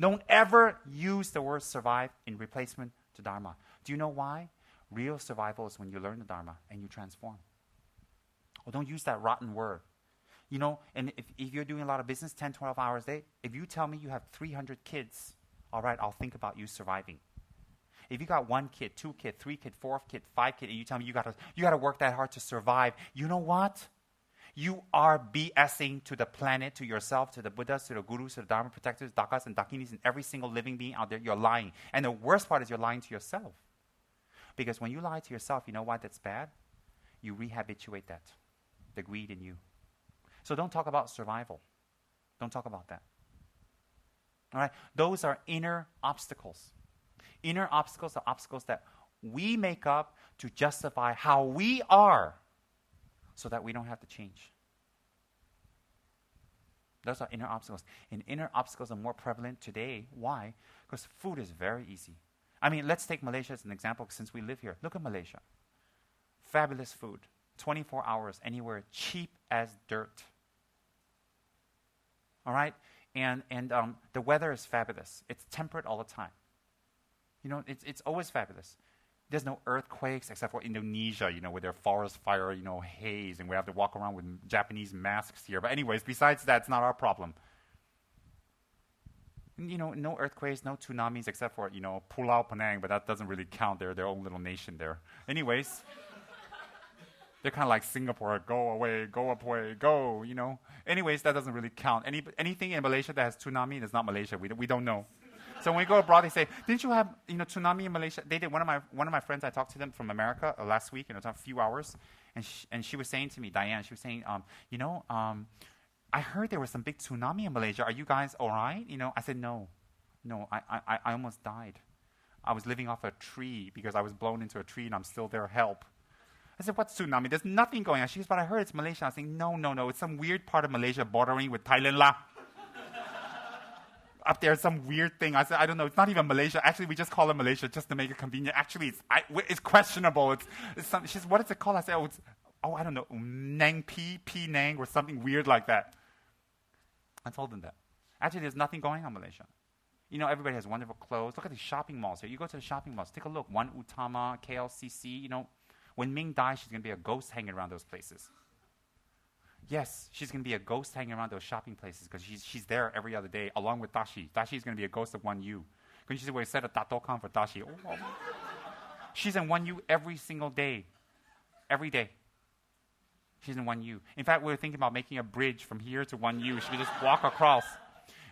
Don't ever use the word survive in replacement to Dharma. Do you know why? Real survival is when you learn the Dharma and you transform. Or don't use that rotten word. And if you're doing a lot of business, 10, 12 hours a day, if you tell me you have 300 kids, all right, I'll think about you surviving. If you got 1 kid, 2 kid, 3 kid, 4 kid, 5 kid, and you tell me you gotta work that hard to survive, you know what? You are BSing to the planet, to yourself, to the Buddhas, to the Gurus, to the Dharma protectors, Dakas, and Dakinis, and every single living being out there. You're lying. And the worst part is you're lying to yourself. Because when you lie to yourself, you know what that's bad? You rehabituate that, the greed in you. So don't talk about survival. Don't talk about that. All right? Those are inner obstacles. Inner obstacles are obstacles that we make up to justify how we are so that we don't have to change. Those are inner obstacles. And inner obstacles are more prevalent today. Why? Because food is very easy. I mean, let's take Malaysia as an example since we live here. Look at Malaysia. Fabulous food. 24 hours, anywhere, cheap as dirt. All right? And the weather is fabulous. It's temperate all the time. It's always fabulous. There's no earthquakes except for Indonesia, with their forest fire, haze, and we have to walk around with Japanese masks here. But anyways, besides that, it's not our problem. No earthquakes, no tsunamis except for, Pulau Penang, but that doesn't really count. They're their own little nation there. Anyways, they're kind of like Singapore, go away, go. Anyways, that doesn't really count. Anything in Malaysia that has tsunami is not Malaysia. We don't know. So when we go abroad, they say, "Didn't you have tsunami in Malaysia?" They did. One of my friends, I talked to them from America last week, a few hours, and she was saying to me, Diane, she was saying, I heard there was some big tsunami in Malaysia. Are you guys all right? I said, no, I almost died. I was living off a tree because I was blown into a tree and I'm still there. Help. I said, what's tsunami? There's nothing going on. She goes, but I heard it's Malaysia. I was saying, no, it's some weird part of Malaysia bordering with Thailand lah. Up there, some weird thing. I said, I don't know. It's not even Malaysia. Actually, we just call it Malaysia just to make it convenient. Actually, it's questionable. She says, what is it called? I said, I don't know, Nang Penang, or something weird like that. I told them that. Actually, there's nothing going on in Malaysia. Everybody has wonderful clothes. Look at these shopping malls here. You go to the shopping malls, take a look. One Utama, KLCC. When Ming dies, she's going to be a ghost hanging around those places. Yes, she's going to be a ghost hanging around those shopping places because she's there every other day along with Tashi. Tashi is going to be a ghost of 1U. Because she's going to set a tatokan for Tashi. Oh. She's in 1U every single day. Every day. She's in 1U. In fact, we were thinking about making a bridge from here to 1U. She could just walk across.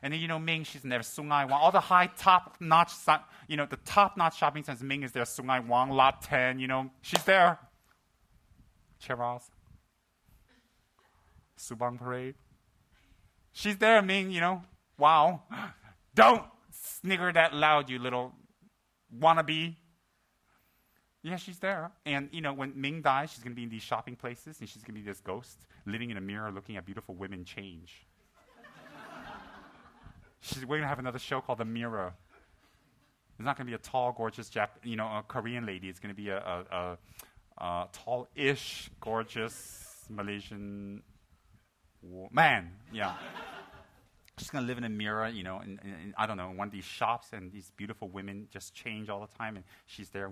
And then, Ming, she's in there, Sungai Wang. All the high, top-notch, the top-notch shopping centers, Ming is there, Sungai Wang, Lot 10, she's there. Cheras. Subang Parade. She's there, Ming, Wow. Don't snigger that loud, you little wannabe. Yeah, she's there. And, when Ming dies, she's going to be in these shopping places, and she's going to be this ghost living in a mirror looking at beautiful women change. We're going to have another show called The Mirror. It's not going to be a tall, gorgeous a Korean lady. It's going to be a tall-ish, gorgeous Malaysian man. Yeah. She's going to live in a mirror, in I don't know, in one of these shops, and these beautiful women just change all the time, and she's there.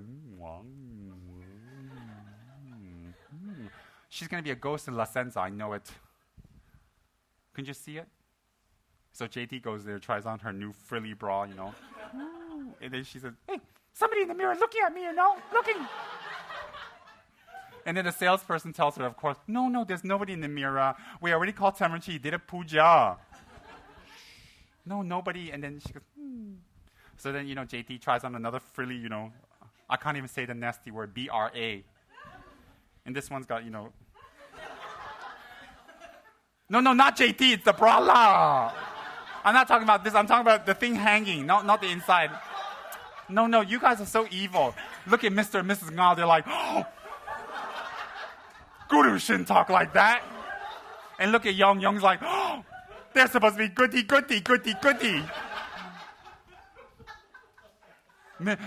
She's going to be a ghost in La Senza, I know it. Can you see it? So JT goes there, tries on her new frilly bra, and then she says, hey, somebody in the mirror looking at me, looking. And then the salesperson tells her, of course, no, there's nobody in the mirror. We already called Tamarchi, did a puja. No, nobody. And then she goes, So then, JT tries on another frilly, I can't even say the nasty word, BRA. And this one's got, No, not JT, it's the brala. I'm not talking about this. I'm talking about the thing hanging, not the inside. No, you guys are so evil. Look at Mr. and Mrs. Ngao. They're like, Guru shouldn't talk like that. And look at Young's like, they're supposed to be goody.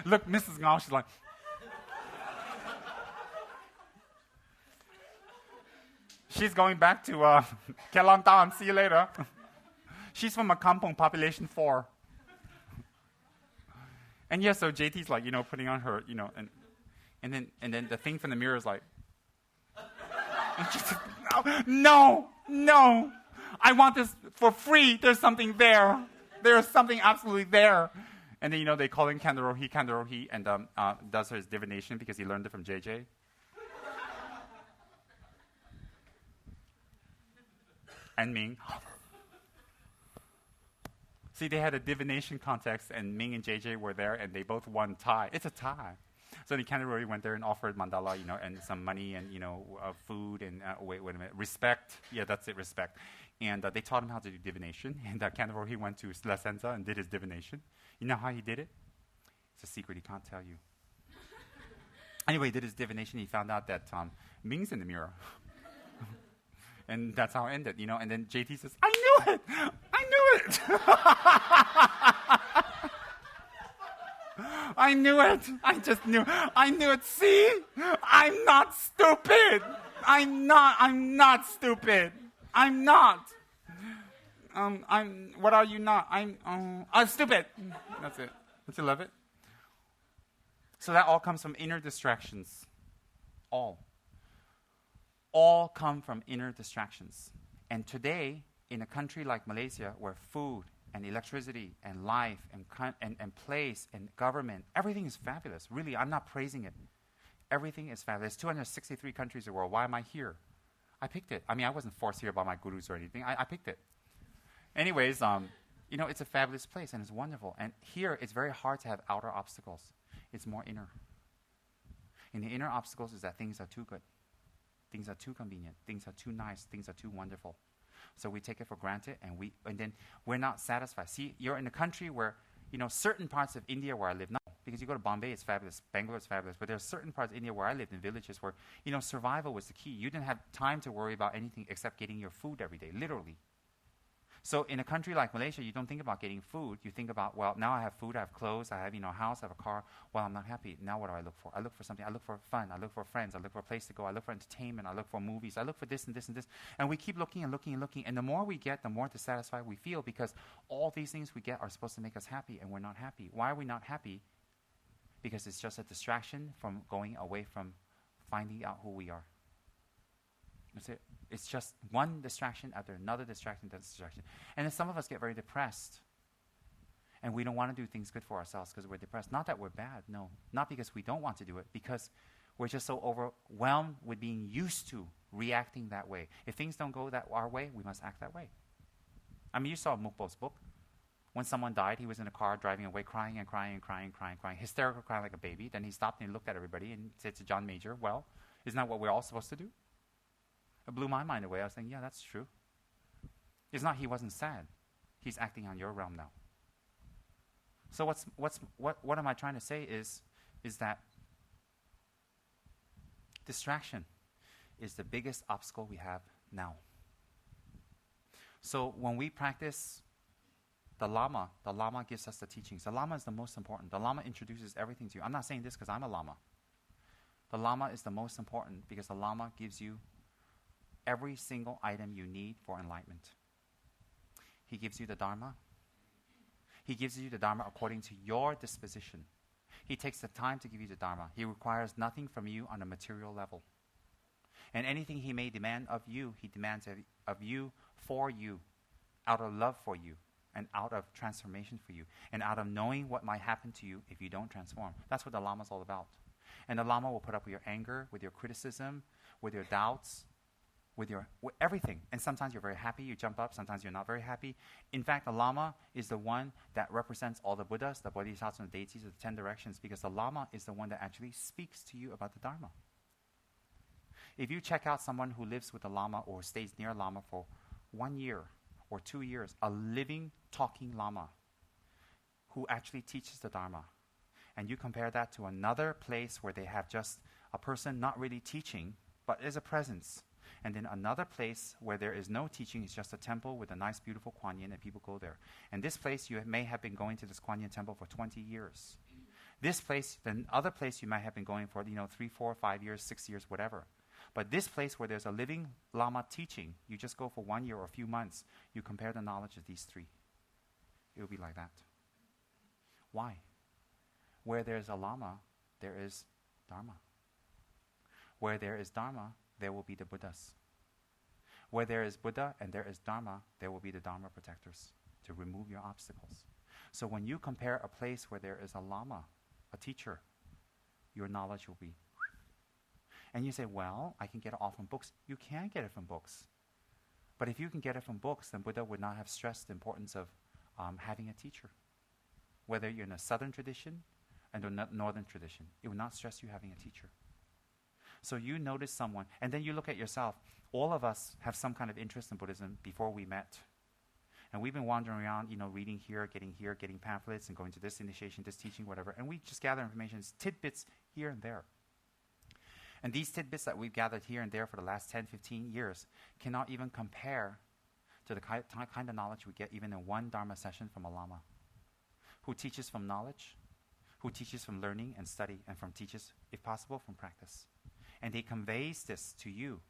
Look, Mrs. Ngao, she's like, she's going back to Kelantan. See you later. She's from a kampong, population 4. And yeah, so JT's like, putting on her, and then the thing from the mirror is like, and she says, no, I want this for free. There's something there. There's something absolutely there. And then, they call in Kandarohi, and does his divination because he learned it from JJ. And Ming. See, they had a divination contest, and Ming and JJ were there, and they both won tie. It's a tie. So the Kandarohi went there and offered Mandala, and some money and, food and, wait a minute, respect. Yeah, that's it, respect. And they taught him how to do divination. And Kandarohi went to La Senza and did his divination. You know how he did it? It's a secret he can't tell you. Anyway, he did his divination. He found out that Ming's in the mirror. And that's how it ended, And then JT says, I knew it! I knew it. I just knew. I knew it. See? I'm not stupid. I'm not stupid. I'm not. What are you not? I'm stupid. That's it. Don't you love it? So that all comes from inner distractions. All. All come from inner distractions. And today, in a country like Malaysia, where food and electricity and life and place and government, everything is fabulous. Really, I'm not praising it. Everything is fabulous. 263 countries in the world. Why am I here? I picked it. I mean, I wasn't forced here by my gurus or anything. I picked it. Anyways, it's a fabulous place and it's wonderful. And here, it's very hard to have outer obstacles. It's more inner. And the inner obstacles is that things are too good. Things are too convenient. Things are too nice. Things are too wonderful. So we take it for granted, and then we're not satisfied. See, you're in a country where, certain parts of India where I live now, because you go to Bombay, it's fabulous. Bangalore is fabulous. But there are certain parts of India where I lived in villages where, survival was the key. You didn't have time to worry about anything except getting your food every day, literally. So in a country like Malaysia, you don't think about getting food. You think about, well, now I have food, I have clothes, I have, a house, I have a car. Well, I'm not happy. Now what do I look for? I look for something. I look for fun. I look for friends. I look for a place to go. I look for entertainment. I look for movies. I look for this and this and this. And we keep looking and looking and looking. And the more we get, the more dissatisfied we feel, because all these things we get are supposed to make us happy, and we're not happy. Why are we not happy? Because it's just a distraction from going away from finding out who we are. That's it. It's just one distraction after another distraction, after distraction. And then some of us get very depressed. And we don't want to do things good for ourselves because we're depressed. Not that we're bad, no. Not because we don't want to do it, because we're just so overwhelmed with being used to reacting that way. If things don't go our way, we must act that way. I mean, you saw Mukbo's book. When someone died, he was in a car driving away, crying and crying and crying and crying and crying, hysterical, crying like a baby. Then he stopped and he looked at everybody and said to John Major, well, isn't that what we're all supposed to do? It blew my mind away. I was thinking, yeah, that's true. It's not he wasn't sad. He's acting on your realm now. So what am I trying to say is that distraction is the biggest obstacle we have now. So when we practice the Lama gives us the teachings. The Lama is the most important. The Lama introduces everything to you. I'm not saying this because I'm a Lama. The Lama is the most important because the Lama gives you every single item you need for enlightenment. He gives you the Dharma. He gives you the Dharma according to your disposition. He takes the time to give you the Dharma. He requires nothing from you on a material level. And anything he may demand of you, he demands of you for you, out of love for you, and out of transformation for you, and out of knowing what might happen to you if you don't transform. That's what the Lama is all about. And the Lama will put up with your anger, with your criticism, with your doubts, with everything. And sometimes you're very happy, you jump up, sometimes you're not very happy. In fact, the Lama is the one that represents all the Buddhas, the Bodhisattvas, and the deities of the 10 directions, because the Lama is the one that actually speaks to you about the Dharma. If you check out someone who lives with a Lama or stays near a Lama for 1 year or 2 years, a living, talking Lama who actually teaches the Dharma, and you compare that to another place where they have just a person not really teaching, but is a presence, and then another place where there is no teaching, it's just a temple with a nice, beautiful Kuan Yin, and people go there. And this place, you may have been going to this Kuan Yin temple for 20 years. This place, the other place you might have been going for, 3, 4, 5 years, 6 years, whatever. But this place where there's a living Lama teaching, you just go for 1 year or a few months, you compare the knowledge of these three. It will be like that. Why? Where there's a Lama, there is Dharma. Where there is Dharma, there will be the Buddhas. Where there is Buddha and there is Dharma, there will be the Dharma protectors to remove your obstacles. So when you compare a place where there is a Lama, a teacher, your knowledge will be. And you say, well, I can get it all from books. You can get it from books. But if you can get it from books, then Buddha would not have stressed the importance of having a teacher. Whether you're in a southern tradition and a northern tradition, it would not stress you having a teacher. So you notice someone, and then you look at yourself. All of us have some kind of interest in Buddhism before we met. And we've been wandering around, reading here, getting pamphlets, and going to this initiation, this teaching, whatever. And we just gather information, tidbits here and there. And these tidbits that we've gathered here and there for the last 10, 15 years cannot even compare to the kind of knowledge we get even in one Dharma session from a Lama, who teaches from knowledge, who teaches from learning and study, and teaches, if possible, from practice. And he conveys this to you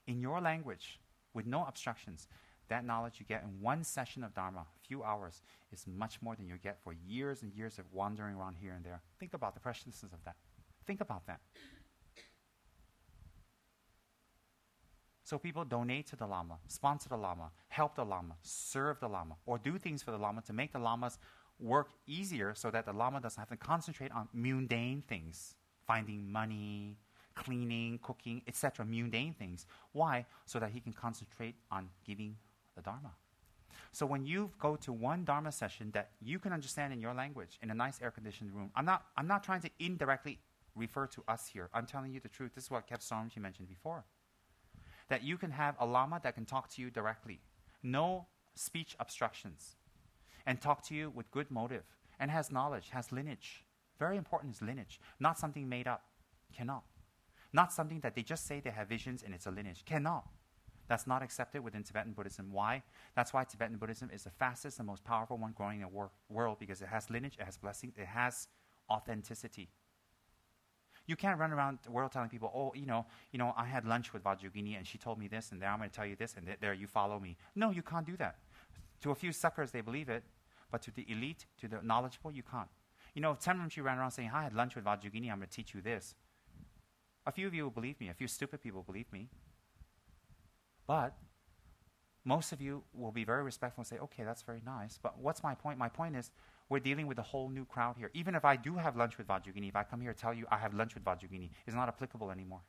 in your language with no obstructions. that knowledge you get in one session of Dharma, a few hours, is much more than you get for years and years of wandering around here and there. Think about the preciousness of that. Think about that. So people donate to the Lama, sponsor the Lama, help the Lama, serve the Lama, or do things for the Lama to make the Lamas work easier so that the Lama doesn't have to concentrate on mundane things, finding money, cleaning, cooking, etc., mundane things. Why? So that he can concentrate on giving the Dharma. So when you go to one Dharma session that you can understand in your language, in a nice air-conditioned room, I'm not trying to indirectly refer to us here. I'm telling you the truth. This is what Kep Sorumji mentioned before. That you can have a Lama that can talk to you directly. No speech obstructions. And talk to you with good motive. And has knowledge, has lineage. Very important is lineage. Not something made up. Cannot. Not something that they just say they have visions and it's a lineage. Cannot. That's not accepted within Tibetan Buddhism. Why? That's why Tibetan Buddhism is the fastest and most powerful one growing in the world, because it has lineage, it has blessing, it has authenticity. You can't run around the world telling people, oh, I had lunch with Vajrayogini and she told me this, and now I'm going to tell you this, and there you follow me. No, you can't do that. To a few suckers, they believe it, but to the elite, to the knowledgeable, you can't. If Tenrim Rinpoche ran around saying, I had lunch with Vajrayogini, I'm going to teach you this. A few of you will believe me. A few stupid people believe me. But most of you will be very respectful and say, okay, that's very nice. But what's my point? My point is we're dealing with a whole new crowd here. Even if I do have lunch with Vajrayogini, if I come here and tell you I have lunch with Vajrayogini, it's not applicable anymore.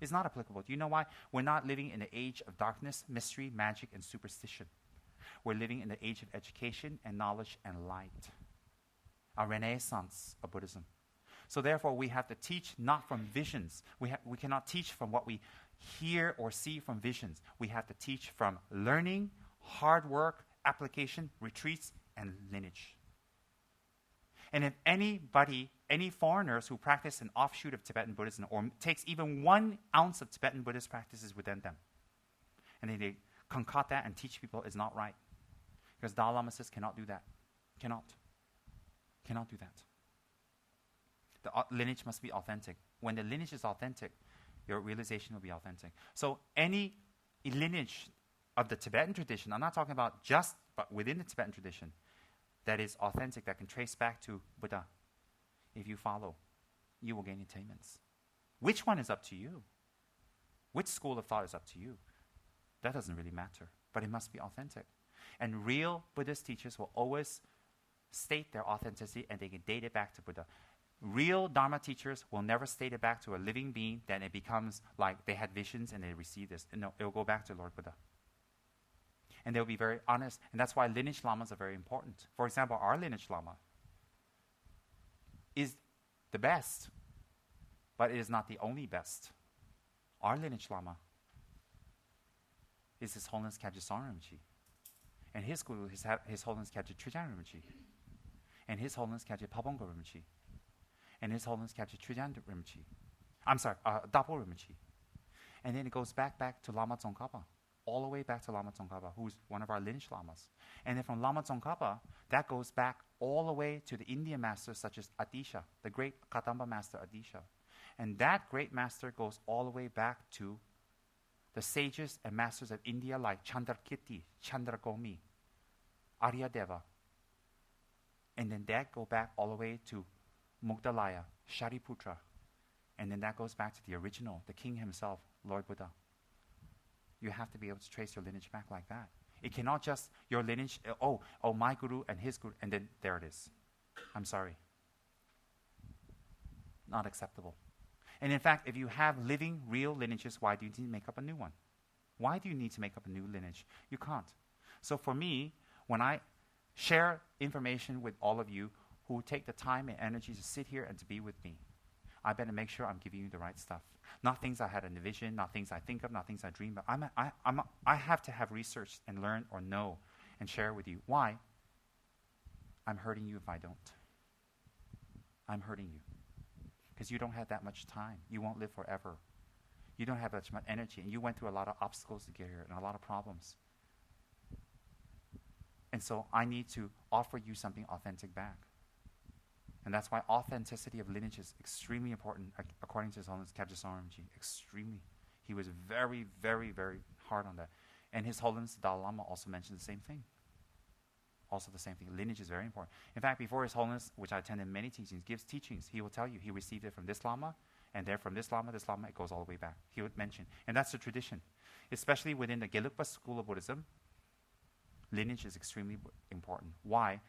It's not applicable. Do you know why? We're not living in the age of darkness, mystery, magic, and superstition. We're living in the age of education and knowledge and light. A renaissance of Buddhism. So therefore, we have to teach not from visions. We cannot teach from what we hear or see from visions. We have to teach from learning, hard work, application, retreats, and lineage. And if anybody, any foreigners who practice an offshoot of Tibetan Buddhism or takes even 1 ounce of Tibetan Buddhist practices within them, and then they concoct that and teach people, is not right. Because Dalai Lama says cannot do that. Cannot do that. The lineage must be authentic. When the lineage is authentic, your realization will be authentic. So any lineage of the Tibetan tradition, I'm not talking about just, but within the Tibetan tradition, that is authentic, that can trace back to Buddha, if you follow, you will gain attainments. Which one is up to you? Which school of thought is up to you? That doesn't really matter, but it must be authentic. And real Buddhist teachers will always state their authenticity, and they can date it back to Buddha. Real Dharma teachers will never state it back to a living being, then it becomes like they had visions and they received this. No, it will go back to Lord Buddha. And they'll be very honest. And that's why lineage lamas are very important. For example, our lineage lama is the best, but it is not the only best. Our lineage lama is His Holiness Kyabje Sorn Rinpoche. And his guru is His Holiness Kyabje Trijang Rinpoche. And His Holiness Kyabje Pabongko Rinpoche. And His Holiness Kyabje Trijang Rinpoche. Dapo Rinpoche. And then it goes back to Lama Tsongkhapa. All the way back to Lama Tsongkhapa, who's one of our lineage lamas. And then from Lama Tsongkhapa, that goes back all the way to the Indian masters such as Adisha, the great Kadamba master Adisha. And that great master goes all the way back to the sages and masters of India like Chandrakirti, Chandragomi, Aryadeva. And then that go back all the way to Mugdalaya, Shariputra. And then that goes back to the original, the king himself, Lord Buddha. You have to be able to trace your lineage back like that. It cannot just, your lineage, my guru and his guru, and then there it is. I'm sorry. Not acceptable. And in fact, if you have living, real lineages, why do you need to make up a new one? Why do you need to make up a new lineage? You can't. So for me, when I share information with all of you who take the time and energy to sit here and to be with me, I better make sure I'm giving you the right stuff. Not things I had in the vision, not things I think of, not things I dream of. I have to have research and learn or know and share with you. Why? I'm hurting you if I don't. I'm hurting you. Because you don't have that much time. You won't live forever. You don't have that much energy. And you went through a lot of obstacles to get here and a lot of problems. And so I need to offer you something authentic back. And that's why authenticity of lineage is extremely important, according to His Holiness Kyabje Sorn Rinpoche. Extremely. He was very, very, very hard on that. And His Holiness the Dalai Lama also mentioned the same thing. Also the same thing. Lineage is very important. In fact, before His Holiness, which I attended many teachings, gives teachings, he will tell you he received it from this Lama, and there from this Lama, it goes all the way back. He would mention. And that's the tradition. Especially within the Gelugpa school of Buddhism, lineage is extremely important. Why?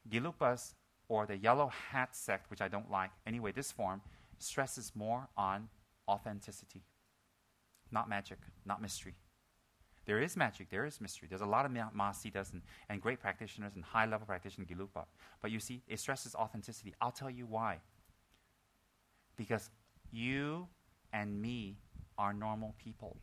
Gelugpas, or the yellow hat sect, which I don't like, anyway, this form, stresses more on authenticity. Not magic, not mystery. There is magic, there is mystery. There's a lot of Mahasiddhas and great practitioners and high-level practitioners in Gelugpa. But you see, it stresses authenticity. I'll tell you why. Because you and me are normal people.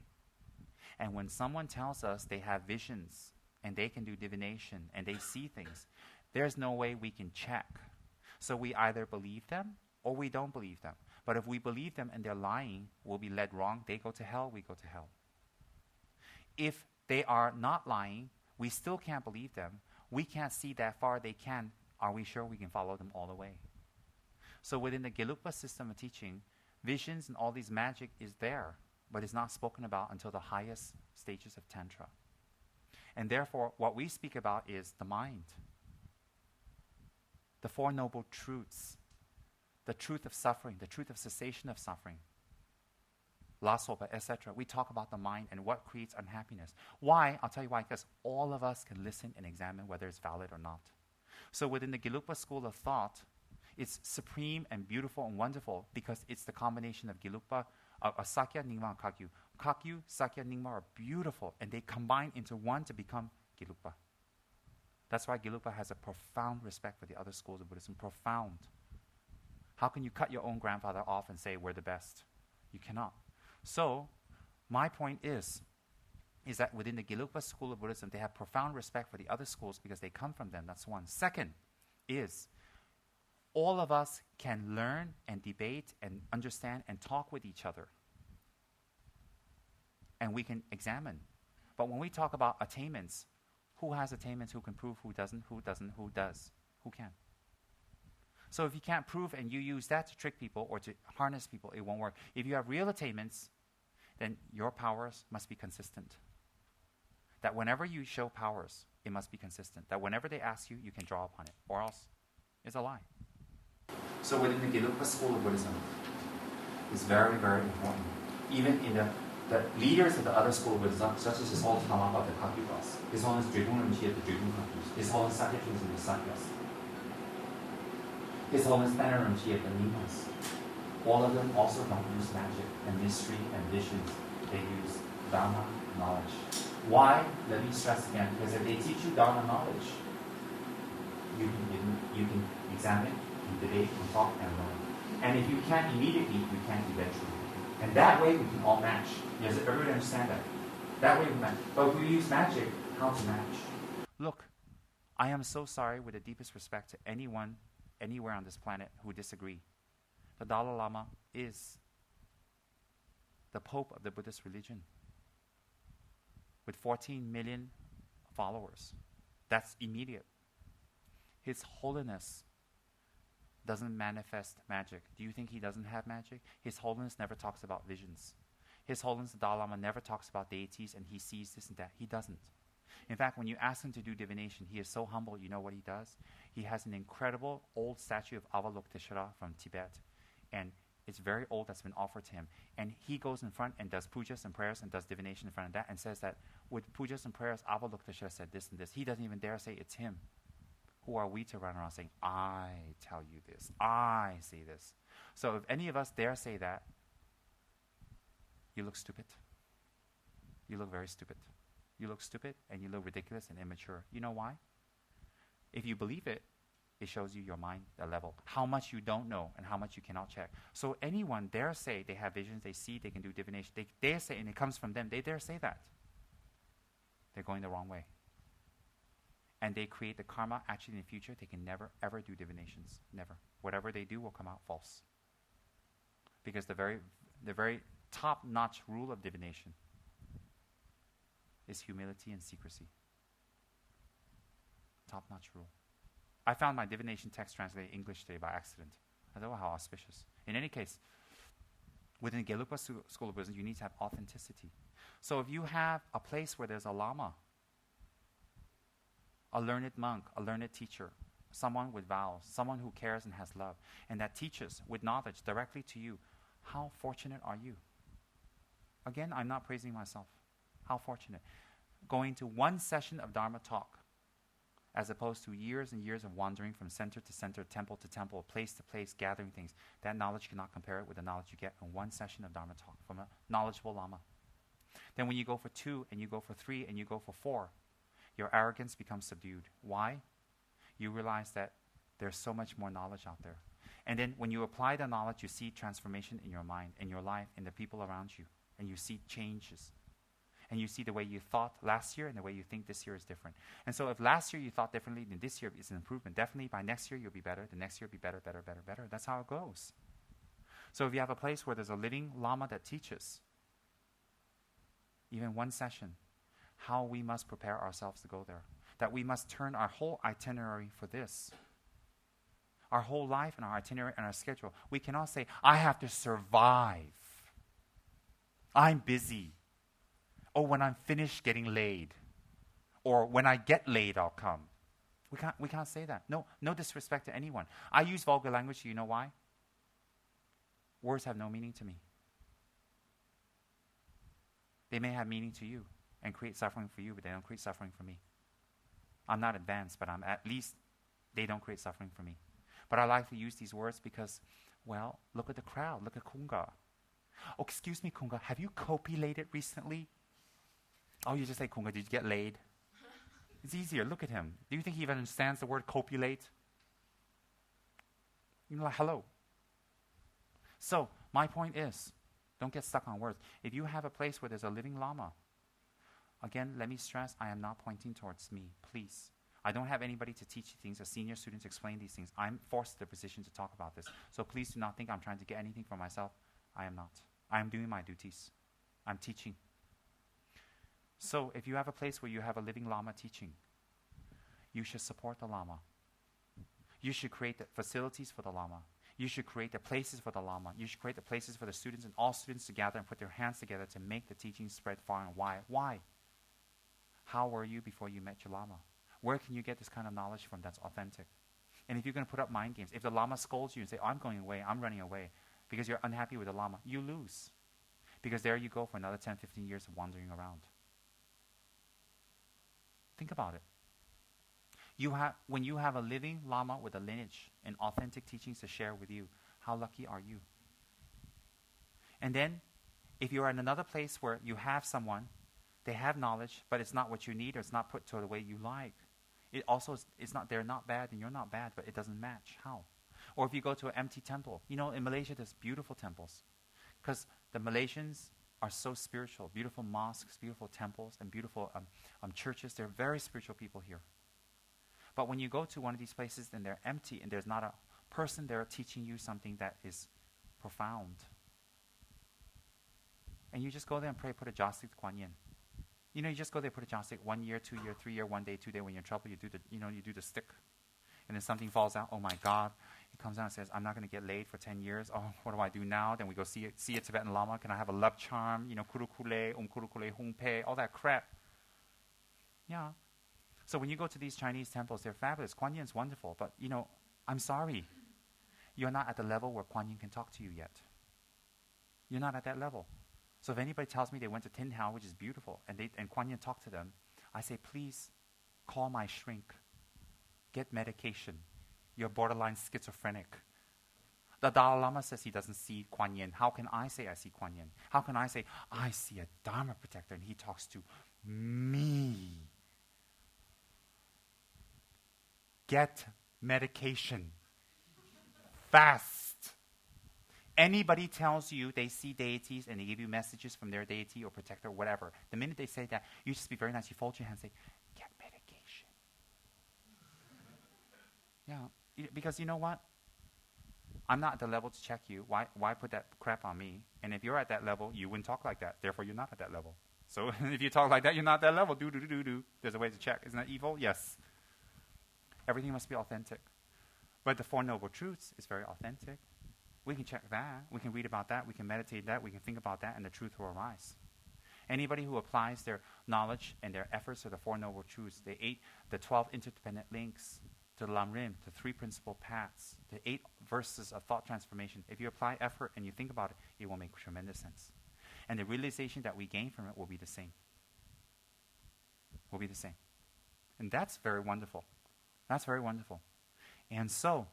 And when someone tells us they have visions and they can do divination and they see things, there's no way we can check. So we either believe them or we don't believe them. But if we believe them and they're lying, we'll be led wrong. They go to hell, we go to hell. If they are not lying, we still can't believe them. We can't see that far they can. Are we sure we can follow them all the way? So within the Gelugpa system of teaching, visions and all these magic is there, but it's not spoken about until the highest stages of Tantra. And therefore, what we speak about is the mind. The Four Noble Truths. The truth of suffering, the truth of cessation of suffering. La Sopa, etc. We talk about the mind and what creates unhappiness. Why? I'll tell you why. Because all of us can listen and examine whether it's valid or not. So within the Gelugpa school of thought, it's supreme and beautiful and wonderful because it's the combination of Gelugpa, Sakya, Nyingma, and Kakyu. Kakyu, Sakya, Nyingma are beautiful and they combine into one to become Gelugpa. That's why Gelugpa has a profound respect for the other schools of Buddhism. Profound. How can you cut your own grandfather off and say we're the best? You cannot. So, my point is that within the Gelugpa school of Buddhism, they have profound respect for the other schools because they come from them. That's one. Second is, all of us can learn and debate and understand and talk with each other. And we can examine. But when we talk about attainments, who has attainments, who can prove, who doesn't, who does, who can? So if you can't prove and you use that to trick people or to harness people, it won't work. If you have real attainments, then your powers must be consistent. That whenever you show powers, it must be consistent. That whenever they ask you, you can draw upon it. Or else, it's a lie. So within the Gelugpa school of Buddhism, it's very, very important. Even in the leaders of the other school of Buddhism, such as His Holiness Karmapa, the Kakyupas, His Holiness Drigung Rinpoche, the Drigung Kakyus, His Holiness Sakyajus, the Sakyas, His Holiness Thanissaro Rinpoche, the Nimas, all of them also don't use magic and mystery and visions. They use Dharma knowledge. Why? Let me stress again, because if they teach you Dharma knowledge, you can examine, you debate, you talk, and learn. And if you can't immediately, you can't eventually. And that way we can all match. Does everybody understand that? That way we match. But if we use magic, how to match? Look, I am so sorry with the deepest respect to anyone, anywhere on this planet who disagree. The Dalai Lama is the Pope of the Buddhist religion with 14 million followers. That's immediate. His Holiness doesn't manifest magic. Do you think he doesn't have magic? His Holiness never talks about visions. His Holiness the Dalai Lama never talks about deities and he sees this and that. He doesn't. In fact, when you ask him to do divination, he is so humble. You know what he does? He has an incredible old statue of Avalokiteshvara from Tibet. And it's very old, that's been offered to him. And he goes in front and does pujas and prayers and does divination in front of that and says that with pujas and prayers, Avalokiteshvara said this and this. He doesn't even dare say it's him. Who are we to run around saying, I tell you this, I say this. So if any of us dare say that, you look stupid. You look very stupid. You look stupid and you look ridiculous and immature. You know why? If you believe it, it shows you your mind, the level, how much you don't know and how much you cannot check. So anyone dare say they have visions, they see, they can do divination, they dare say, and it comes from them, they dare say that. They're going the wrong way. And they create the karma. Actually, in the future, they can never, ever do divinations. Never. Whatever they do will come out false. Because the very top-notch rule of divination is humility and secrecy. Top-notch rule. I found my divination text translated English today by accident. I thought, oh, how auspicious. In any case, Within Gelugpa School of Wisdom, you need to have authenticity. So if you have a place where there's a lama, a learned monk, a learned teacher, someone with vows, someone who cares and has love, and that teaches with knowledge directly to you, how fortunate are you? Again, I'm not praising myself. How fortunate. Going to one session of Dharma talk, as opposed to years and years of wandering from center to center, temple to temple, place to place, gathering things. That knowledge cannot compare it with the knowledge you get in one session of Dharma talk from a knowledgeable Lama. Then when you go for 2 and you go for 3 and you go for 4, your arrogance becomes subdued. Why? You realize that there's so much more knowledge out there. And then when you apply the knowledge, you see transformation in your mind, in your life, in the people around you. And you see changes. And you see the way you thought last year and the way you think this year is different. And so if last year you thought differently, then this year is an improvement. Definitely by next year you'll be better. The next year will be better, better, better, better. That's how it goes. So if you have a place where there's a living Lama that teaches, even one session, how we must prepare ourselves to go there. That we must turn our whole itinerary for this. Our whole life and our itinerary and our schedule. We cannot say, I have to survive. I'm busy. Or when I'm finished getting laid. Or when I get laid, I'll come. We can't say that. No disrespect to anyone. I use vulgar language. You know why? Words have no meaning to me. They may have meaning to you and create suffering for you, but they don't create suffering for me. I'm not advanced, but I'm at least they don't create suffering for me. But I like to use these words because, well, look at the crowd. Look at Kunga. Oh, excuse me, Kunga, have you copulated recently? Oh, you just say, Kunga, did you get laid? It's easier. Look at him. Do you think he even understands the word copulate? You're like, hello. So, my point is, don't get stuck on words. If you have a place where there's a living Lama, again, let me stress, I am not pointing towards me, please. I don't have anybody to teach you things. As senior students explain these things. I'm forced to the position to talk about this. So please do not think I'm trying to get anything for myself. I am not. I am doing my duties. I'm teaching. So if you have a place where you have a living Lama teaching, you should support the Lama. You should create the facilities for the Lama. You should create the places for the Lama. You should create the places for the students and all students to gather and put their hands together to make the teaching spread far and wide. Why? How were you before you met your Lama? Where can you get this kind of knowledge from that's authentic? And if you're going to put up mind games, if the Lama scolds you and say, oh, I'm going away, I'm running away, because you're unhappy with the Lama, you lose. Because there you go for another 10, 15 years of wandering around. Think about it. When you have a living Lama with a lineage and authentic teachings to share with you, how lucky are you? And then, if you're in another place where you have someone, they have knowledge, but it's not what you need or it's not put to the way you like. It also they're not bad and you're not bad, but it doesn't match. How? Or if you go to an empty temple. You know, in Malaysia there's beautiful temples. Because the Malaysians are so spiritual. Beautiful mosques, beautiful temples, and beautiful churches. They're very spiritual people here. But when you go to one of these places and they're empty and there's not a person there teaching you something that is profound. And you just go there and pray, put a jasik to Kuan Yin. You know, you just go there, put a jasik, 1 year, 2 year, 3 year, 1 day, 2 day. When you're in trouble, you do the stick. And then something falls out. Oh my God. It comes out and says, I'm not going to get laid for 10 years. Oh, what do I do now? Then we go see a Tibetan Lama. Can I have a love charm? You know, kurukule, kurukule, hungpe, all that crap. Yeah. So when you go to these Chinese temples, they're fabulous. Kuan Yin's wonderful. But, you know, I'm sorry. You're not at the level where Kuan Yin can talk to you yet. You're not at that level. So if anybody tells me they went to Tin Hao, which is beautiful, and Kuan Yin talked to them, I say, please call my shrink. Get medication. You're borderline schizophrenic. The Dalai Lama says he doesn't see Kuan Yin. How can I say I see Kuan Yin? How can I say I see a Dharma protector and he talks to me? Get medication. Fast. Anybody tells you they see deities and they give you messages from their deity or protector or whatever, the minute they say that, you just be very nice. You fold your hands and say, get medication. Yeah, because you know what? I'm not at the level to check you. Why put that crap on me? And if you're at that level, you wouldn't talk like that. Therefore, you're not at that level. So if you talk like that, you're not at that level. Do. There's a way to check. Isn't that evil? Yes. Everything must be authentic. But the Four Noble Truths is very authentic. We can check that. We can read about that. We can meditate that. We can think about that, and the truth will arise. Anybody who applies their knowledge and their efforts to the Four Noble Truths, the 12 interdependent links, to the Lamrim, to 3 principal paths, the 8 verses of thought transformation, if you apply effort and you think about it, it will make tremendous sense. And the realization that we gain from it will be the same. Will be the same. And that's very wonderful. That's very wonderful. And so,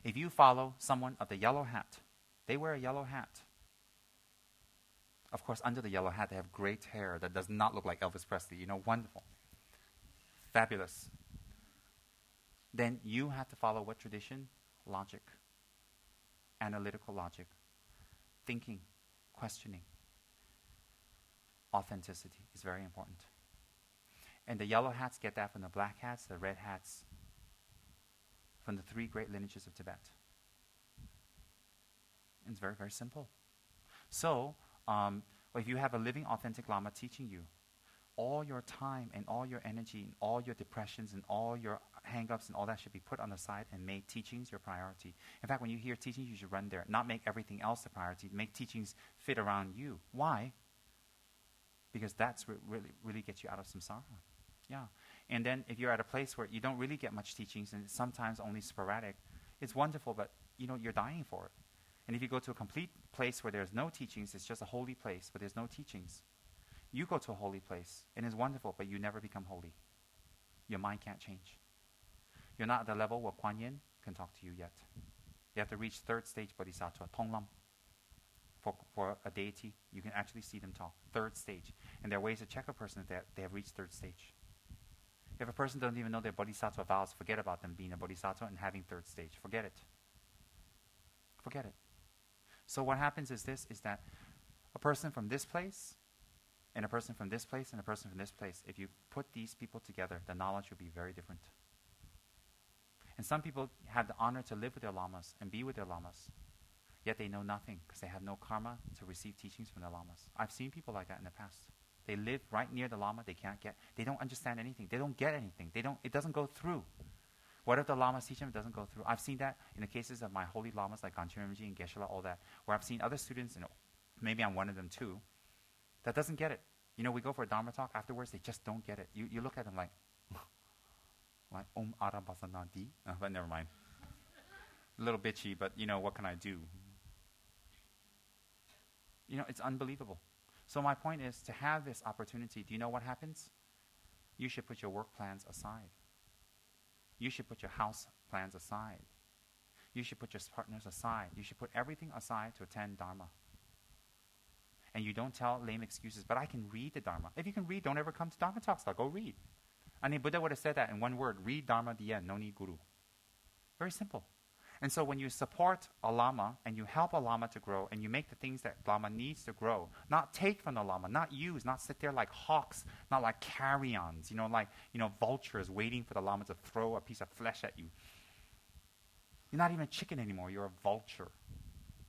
if you follow someone of the yellow hat, they wear a yellow hat. Of course, under the yellow hat, they have great hair that does not look like Elvis Presley. You know, wonderful. Fabulous. Then you have to follow what tradition? Logic. Analytical logic. Thinking. Questioning. Authenticity is very important. And the yellow hats get that from the black hats, the red hats, from the 3 great lineages of Tibet. And it's very, very simple. So, if you have a living, authentic Lama teaching you, all your time and all your energy and all your depressions and all your hang-ups and all that should be put on the side and make teachings your priority. In fact, when you hear teachings, you should run there. Not make everything else the priority. Make teachings fit around you. Why? Because that's what really gets you out of samsara. Yeah. And then if you're at a place where you don't really get much teachings and it's sometimes only sporadic, it's wonderful, but you're dying for it. And if you go to a complete place where there's no teachings, it's just a holy place, but there's no teachings. You go to a holy place, and it's wonderful, but you never become holy. Your mind can't change. You're not at the level where Kuan Yin can talk to you yet. You have to reach 3rd stage Bodhisattva, Tonglam. For a deity, you can actually see them talk. 3rd stage. And there are ways to check a person that they have reached 3rd stage. If a person doesn't even know their Bodhisattva vows, forget about them being a Bodhisattva and having 3rd stage. Forget it. Forget it. So what happens is that a person from this place, and a person from this place, and a person from this place, if you put these people together, the knowledge will be very different. And some people have the honor to live with their lamas and be with their lamas, yet they know nothing because they have no karma to receive teachings from the lamas. I've seen people like that in the past. They live right near the lama, they don't understand anything, they don't get anything, it doesn't go through. Whatever the lamas teach them, it doesn't go through. I've seen that in the cases of my holy lamas like Ganchen Rinpoche and Geshe-la, all that, where I've seen other students, maybe I'm one of them too, that doesn't get it. We go for a Dharma talk, afterwards they just don't get it. You look at them like Om Arabhasana Di. But never mind. A little bitchy, but what can I do? It's unbelievable. So my point is, to have this opportunity, do you know what happens? You should put your work plans aside. You should put your house plans aside. You should put your partners aside. You should put everything aside to attend Dharma. And you don't tell lame excuses, but I can read the Dharma. If you can read, don't ever come to Dharma talks. Go read. I mean, Buddha would have said that in one word, read Dharma, the end, no need guru. Very simple. And so when you support a Lama and you help a Lama to grow and you make the things that Lama needs to grow, not take from the Lama, not use, not sit there like hawks, not like carrions, vultures waiting for the Lama to throw a piece of flesh at you. You're not even a chicken anymore, you're a vulture,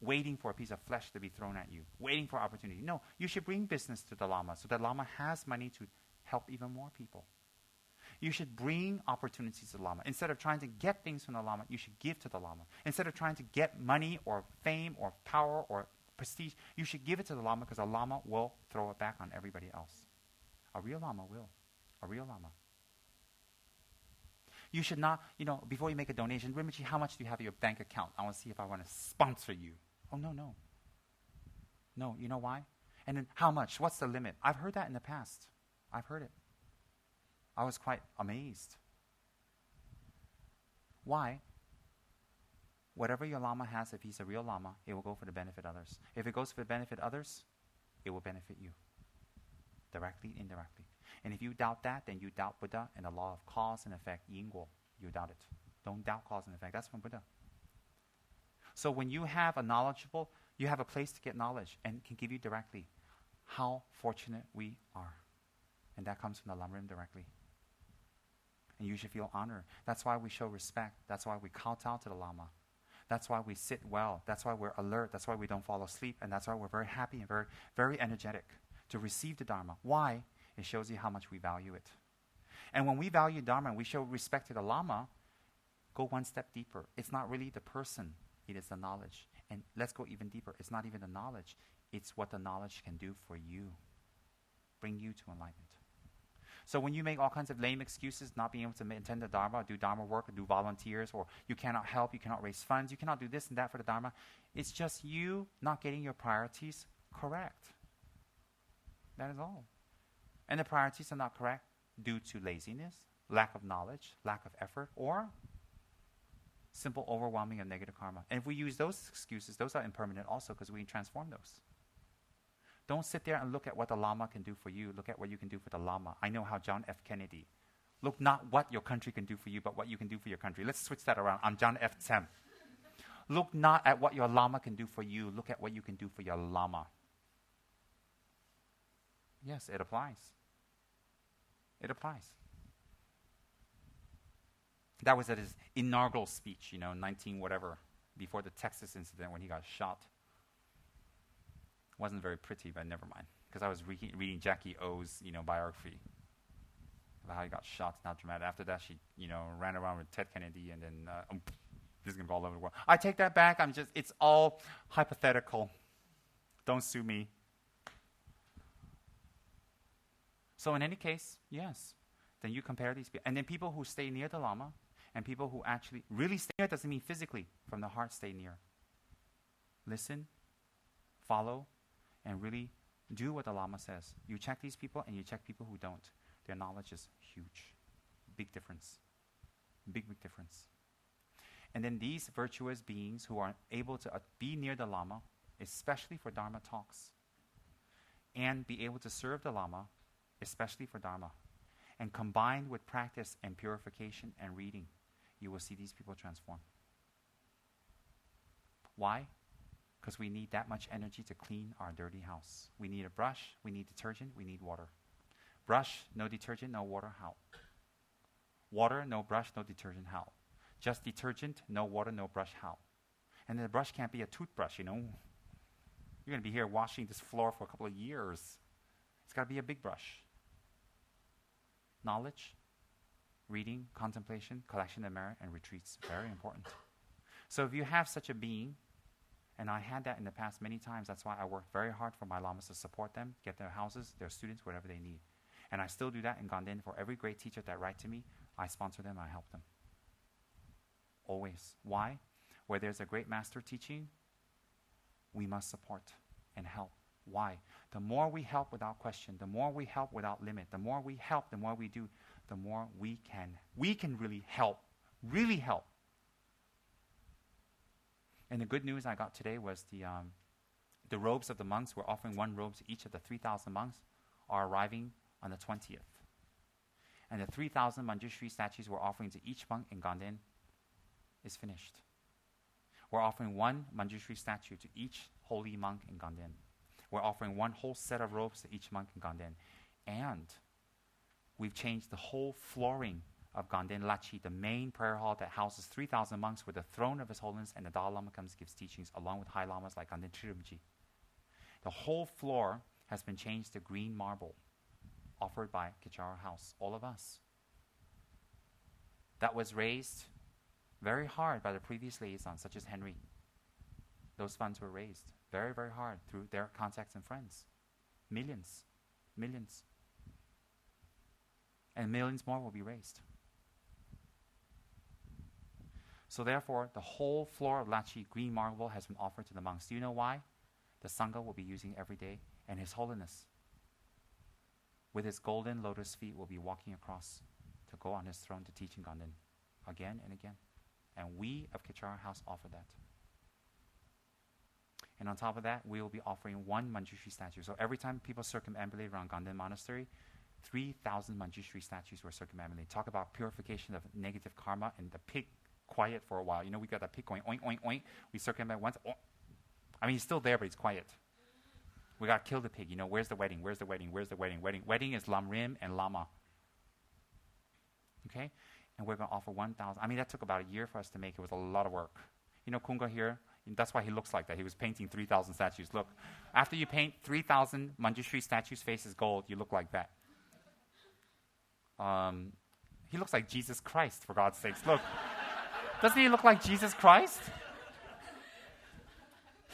waiting for a piece of flesh to be thrown at you, waiting for opportunity. No, you should bring business to the Lama so that Lama has money to help even more people. You should bring opportunities to the Lama. Instead of trying to get things from the Lama, you should give to the Lama. Instead of trying to get money or fame or power or prestige, you should give it to the Lama because the Lama will throw it back on everybody else. A real Lama will. A real Lama. You should not, before you make a donation, Rinpoche, how much do you have in your bank account? I want to see if I want to sponsor you. Oh, no. No, you know why? And then how much? What's the limit? I've heard that in the past. I've heard it. I was quite amazed. Why? Whatever your Lama has, if he's a real Lama, it will go for the benefit of others. If it goes for the benefit of others, it will benefit you. Directly, indirectly. And if you doubt that, then you doubt Buddha and the law of cause and effect, yin guo. You doubt it. Don't doubt cause and effect. That's from Buddha. So when you have you have a place to get knowledge and can give you directly. How fortunate we are. And that comes from the Lamrim directly. And you should feel honor. That's why we show respect. That's why we kowtow to the Lama. That's why we sit well. That's why we're alert. That's why we don't fall asleep. And that's why we're very happy and very, very energetic to receive the Dharma. Why? It shows you how much we value it. And when we value Dharma and we show respect to the Lama, go one step deeper. It's not really the person. It is the knowledge. And let's go even deeper. It's not even the knowledge. It's what the knowledge can do for you. Bring you to enlightenment. So when you make all kinds of lame excuses, not being able to attend the Dharma, do Dharma work, or do volunteers, or you cannot help, you cannot raise funds, you cannot do this and that for the Dharma, it's just you not getting your priorities correct. That is all. And the priorities are not correct due to laziness, lack of knowledge, lack of effort, or simple overwhelming of negative karma. And if we use those excuses, those are impermanent also because we transform those. Don't sit there and look at what the Lama can do for you. Look at what you can do for the Lama. I know how John F. Kennedy. Look not what your country can do for you, but what you can do for your country. Let's switch that around. I'm John F. Tsem. Look not at what your Lama can do for you. Look at what you can do for your Lama. Yes, it applies. It applies. That was at his inaugural speech, 19 whatever, before the Texas incident when he got shot. Wasn't very pretty, but never mind. Because I was reading Jackie O's, biography about how he got shot. Not dramatic. After that, she, ran around with Ted Kennedy, and then this is gonna go all over the world. I take that back. It's all hypothetical. Don't sue me. So in any case, yes. Then you compare these people, and then people who stay near the Lama, and people who actually really stay near doesn't mean physically. From the heart, stay near. Listen, follow, and really do what the Lama says. You check these people and you check people who don't. Their knowledge is huge. Big difference. Big difference. And then these virtuous beings who are able to be near the Lama, especially for Dharma talks, and be able to serve the Lama, especially for Dharma, and combined with practice and purification and reading, you will see these people transform. Why? Because we need that much energy to clean our dirty house. We need a brush, we need detergent, we need water. Brush, no detergent, no water, how? Water, no brush, no detergent, how? Just detergent, no water, no brush, how? And the brush can't be a toothbrush, You're going to be here washing this floor for a couple of years. It's got to be a big brush. Knowledge, reading, contemplation, collection of merit, and retreats. Very important. So if you have such a being, and I had that in the past many times. That's why I worked very hard for my Lamas to support them, get their houses, their students, whatever they need. And I still do that in Ganden. For every great teacher that write to me, I sponsor them, I help them. Always. Why? Where there's a great master teaching, we must support and help. Why? The more we help without question, the more we help without limit, the more we help, the more we do, the more we can really help. Really help. And the good news I got today was the robes of the monks. We're offering one robe to each of the 3,000 monks are arriving on the 20th. And the 3,000 Manjushri statues we're offering to each monk in Ganden is finished. We're offering one Manjushri statue to each holy monk in Ganden. We're offering one whole set of robes to each monk in Ganden. And we've changed the whole flooring of Ganden Lachi, the main prayer hall that houses 3,000 monks with the throne of His Holiness, and the Dalai Lama comes and gives teachings along with high lamas like Ganden Tririmji. The whole floor has been changed to green marble offered by Kichara House, all of us. That was raised very hard by the previous liaisons, such as Henry. Those funds were raised very, very hard through their contacts and friends. Millions. And millions more will be raised. So therefore, the whole floor of Lachi, green marble, has been offered to the monks. Do you know why? The Sangha will be using every day, and His Holiness, with his golden lotus feet, will be walking across to go on his throne to teach in Ganden again and again. And we of Kichara House offer that. And on top of that, we will be offering one Manjushri statue. So every time people circumambulate around Ganden Monastery, 3,000 Manjushri statues were circumambulated. Talk about purification of negative karma, and the pig quiet for a while. We got that pig going oink, oink, oink. We circumambulate once. Oh. I mean, he's still there, but he's quiet. We got to kill the pig. Where's the wedding? Where's the wedding? Where's the wedding? Wedding is Lamrim and Lama. Okay? And we're going to offer 1,000. I mean, that took about a year for us to make. It was a lot of work. Kunga here, that's why he looks like that. He was painting 3,000 statues. Look, after you paint 3,000 Manjushri statues' faces gold, you look like that. He looks like Jesus Christ, for God's sakes. Look. Doesn't he look like Jesus Christ?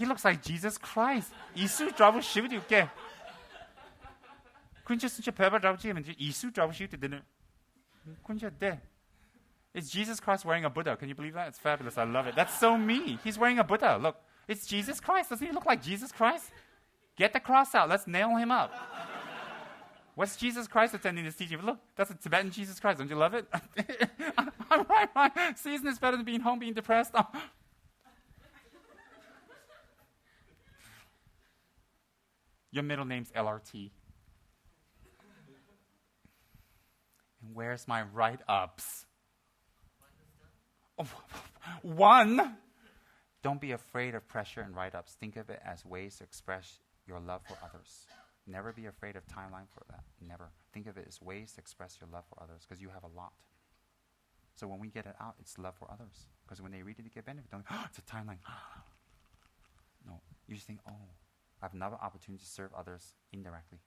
He looks like Jesus Christ. 이수 잡으시오 줄게. 근데 진짜 배발 잡으시면 이수 잡으시오 되는. 근데 돼. It's Jesus Christ wearing a Buddha. Can you believe that? It's fabulous. I love it. That's so me. He's wearing a Buddha. Look, it's Jesus Christ. Doesn't he look like Jesus Christ? Get the cross out. Let's nail him up. What's Jesus Christ attending this teaching? Look, that's a Tibetan Jesus Christ. Don't you love it? I'm right. See, isn't this better than being home, being depressed? Your middle name's LRT. And where's my write-ups? Oh, one. Don't be afraid of pressure and write-ups. Think of it as ways to express your love for others. Never be afraid of timeline for that. Never. Think of it as ways to express your love for others, because you have a lot. So when we get it out, it's love for others. Because when they read it, they get benefit. Don't, it's a timeline. No. You just think, I have another opportunity to serve others indirectly.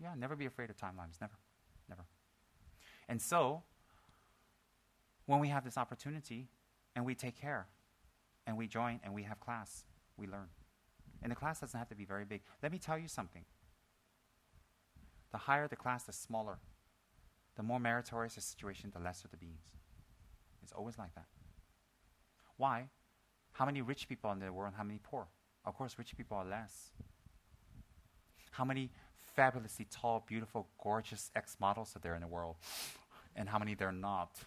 Yeah, never be afraid of timelines. Never. Never. And so, when we have this opportunity, and we take care, and we join, and we have class, we learn. And the class doesn't have to be very big. Let me tell you something. The higher the class, the smaller. The more meritorious the situation, the lesser the beings. It's always like that. Why? How many rich people in the world and how many poor? Of course, rich people are less. How many fabulously tall, beautiful, gorgeous ex-models are there in the world? And how many they're not?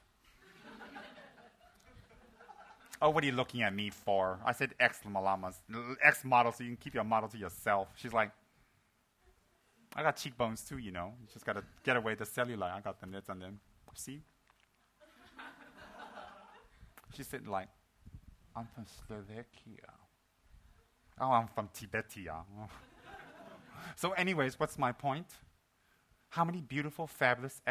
Oh, what are you looking at me for? I said ex-model, so you can keep your model to yourself. She's like, I got cheekbones too, you know. You just got to get away the cellulite. I got the nits on them. See? She's sitting like, I'm from Slovakia. Oh, I'm from Tibetia. So anyways, what's my point? How many beautiful, fabulous,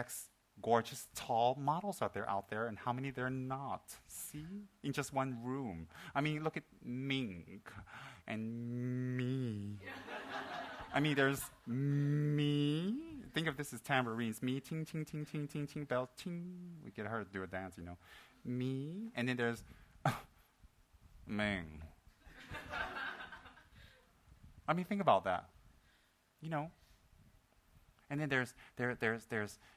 gorgeous, tall models are there out there, and how many they're not? See? In just one room. I mean, look at Ming and me. I mean, there's me. Think of this as tambourines. Me, ting, ting, ting, ting, ting, ting, bell, ting. We get her to do a dance, you know. Me. And then there's Ming. I mean, think about that. You know. And then there's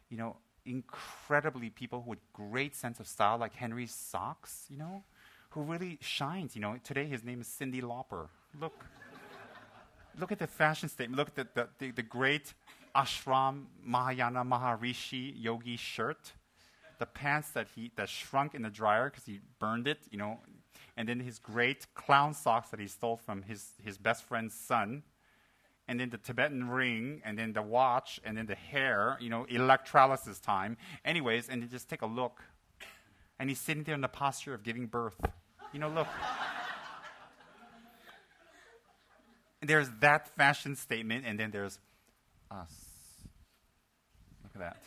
you know, incredibly people with great sense of style, like Henry Sachs, you know, who really shines. You know, today his name is Cyndi Lauper. Look at the fashion statement. Look at the great Ashram Mahayana Maharishi yogi shirt, the pants that shrunk in the dryer because he burned it, you know, and then his great clown socks that he stole from his best friend's son. And then the Tibetan ring, and then the watch, and then the hair, you know, electrolysis time. Anyways, and then just take a look. And he's sitting there in the posture of giving birth. You know, look. And there's that fashion statement, and then there's us. Look at that.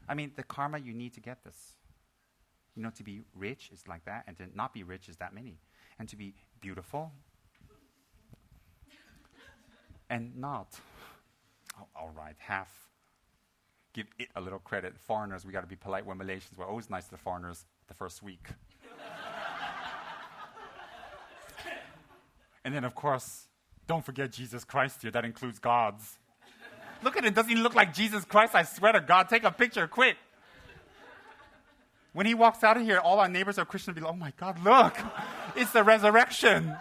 I mean, the karma you need to get this. You know, to be rich is like that, and to not be rich is that many. And to be beautiful, and not. Oh, all right, half. Give it a little credit. Foreigners, we got to be polite. When Malaysians, we're always nice to the foreigners the first week. And then, of course, don't forget Jesus Christ here. That includes God's. Look at it. Doesn't he look like Jesus Christ? I swear to God. Take a picture, quick. When he walks out of here, all our neighbors are Christian. Be like, oh my God, look. It's the resurrection.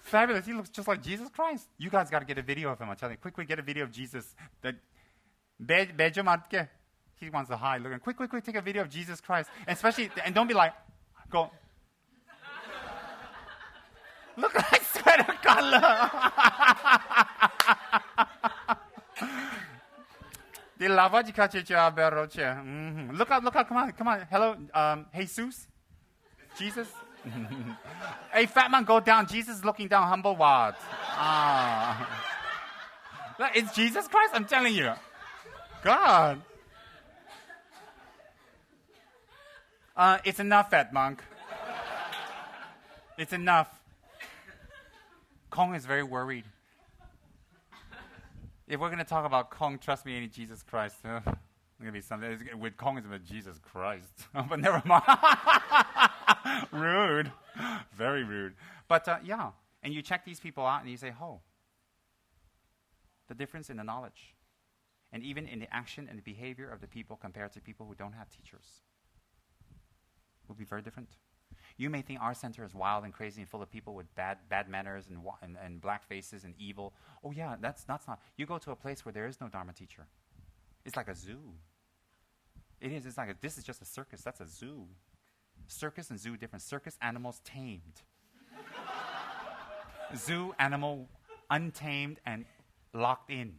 Fabulous. He looks just like Jesus Christ. You guys got to get a video of him. I'm telling you. Quick, get a video of Jesus. He wants to hide. Look, quick, take a video of Jesus Christ. And especially, and don't be like, go. Look, I swear to God, look. Look out, come on. Hello, Jesus? Jesus? Hey, fat man, go down. Jesus is looking down, humble what? It's Jesus Christ, I'm telling you. God. It's enough, fat monk. It's enough. Kong is very worried. If we're going to talk about Kong, trust me, ain't Jesus Christ. It's going to be something. With Kong, it's about Jesus Christ. But never mind. Rude. Very rude. But yeah, and you check these people out and you say, oh, the difference in the knowledge and even in the action and the behavior of the people compared to people who don't have teachers will be very different. You may think our center is wild and crazy and full of people with bad manners and black faces and evil. Oh yeah, that's not. You go to a place where there is no Dharma teacher. It's like a zoo. It is. It's like this is just a circus. That's a zoo. Circus and zoo different. Circus animals tamed. Zoo animal untamed and locked in.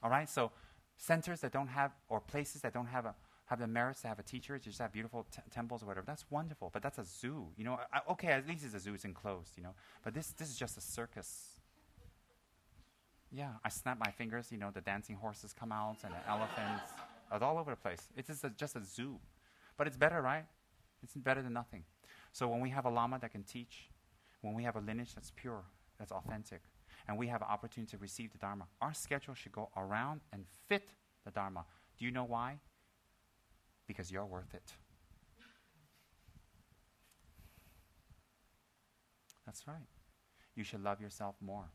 All right. So centers that don't have or places that don't have the merits to have a teacher, just have beautiful temples or whatever. That's wonderful, but that's a zoo. You know, okay, at least it's a zoo. It's enclosed. You know, but this is just a circus. Yeah, I snap my fingers. You know, the dancing horses come out and the elephants. It's all over the place. It's just a zoo, but it's better, right? It's better than nothing. So when we have a Lama that can teach, when we have a lineage that's pure, that's authentic, and we have an opportunity to receive the Dharma, our schedule should go around and fit the Dharma. Do you know why? Because you're worth it. That's right. You should love yourself more.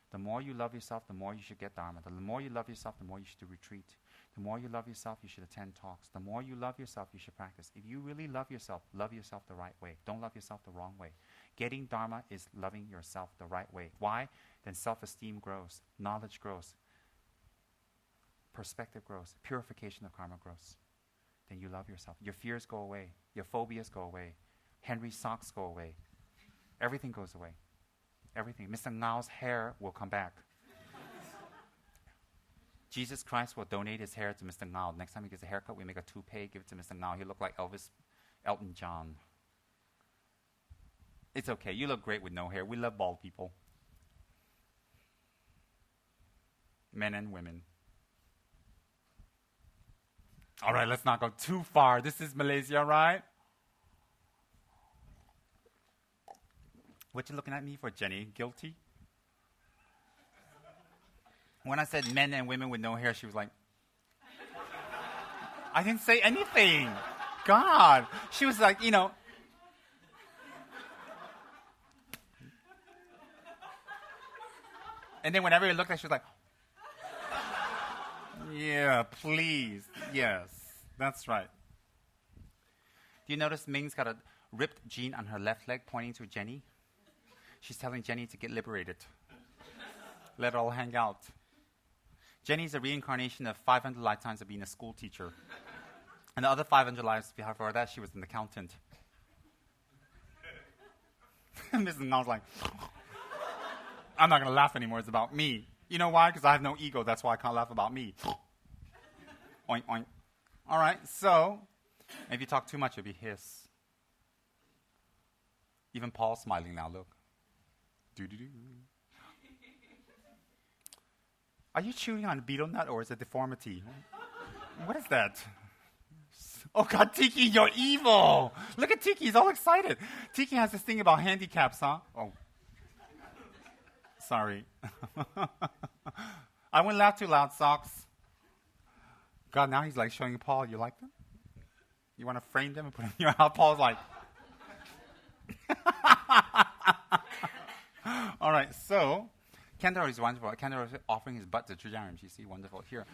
The more you love yourself, the more you should get Dharma. The more you love yourself, the more you should do retreat. The more you love yourself, you should attend talks. The more you love yourself, you should practice. If you really love yourself the right way. Don't love yourself the wrong way. Getting Dharma is loving yourself the right way. Why? Then self-esteem grows, knowledge grows, perspective grows, purification of karma grows. Then you love yourself. Your fears go away. Your phobias go away. Henry's socks go away. Everything goes away. Everything. Mr. Ngao's hair will come back. Jesus Christ will donate his hair to Mr. Ngao. Next time he gets a haircut, we make a toupee, give it to Mr. Ngao. He'll look like Elton John. It's okay. You look great with no hair. We love bald people. Men and women. All right, let's not go too far. This is Malaysia, right? What you looking at me for, Jenny? Guilty? When I said men and women with no hair, she was like, I didn't say anything. God. She was like, you know. And then whenever we looked at her, she was like, yeah, please. Yes, that's right. Do you notice Ming's got a ripped jean on her left leg pointing to Jenny? She's telling Jenny to get liberated. Let it all hang out. Jenny's a reincarnation of 500 lifetimes of being a school teacher. And the other 500 lives before that, she was an accountant. Mrs. Ngao was like, I'm not going to laugh anymore. It's about me. You know why? Because I have no ego. That's why I can't laugh about me. Oink, oink. All right, so if you talk too much, it'll be hiss. Even Paul's smiling now, look. Doo-doo-doo. Are you chewing on a beetle nut or is it deformity? What is that? Oh God, Tiki, you're evil. Look at Tiki, he's all excited. Tiki has this thing about handicaps, huh? Oh. Sorry. I wouldn't laugh too loud, Socks. God, now he's like showing Paul, you like them? You want to frame them and put them in your house? Paul's like. All right, so Kentaro is wonderful. Kentaro is offering his butt to Trijaram. You see, wonderful. Here.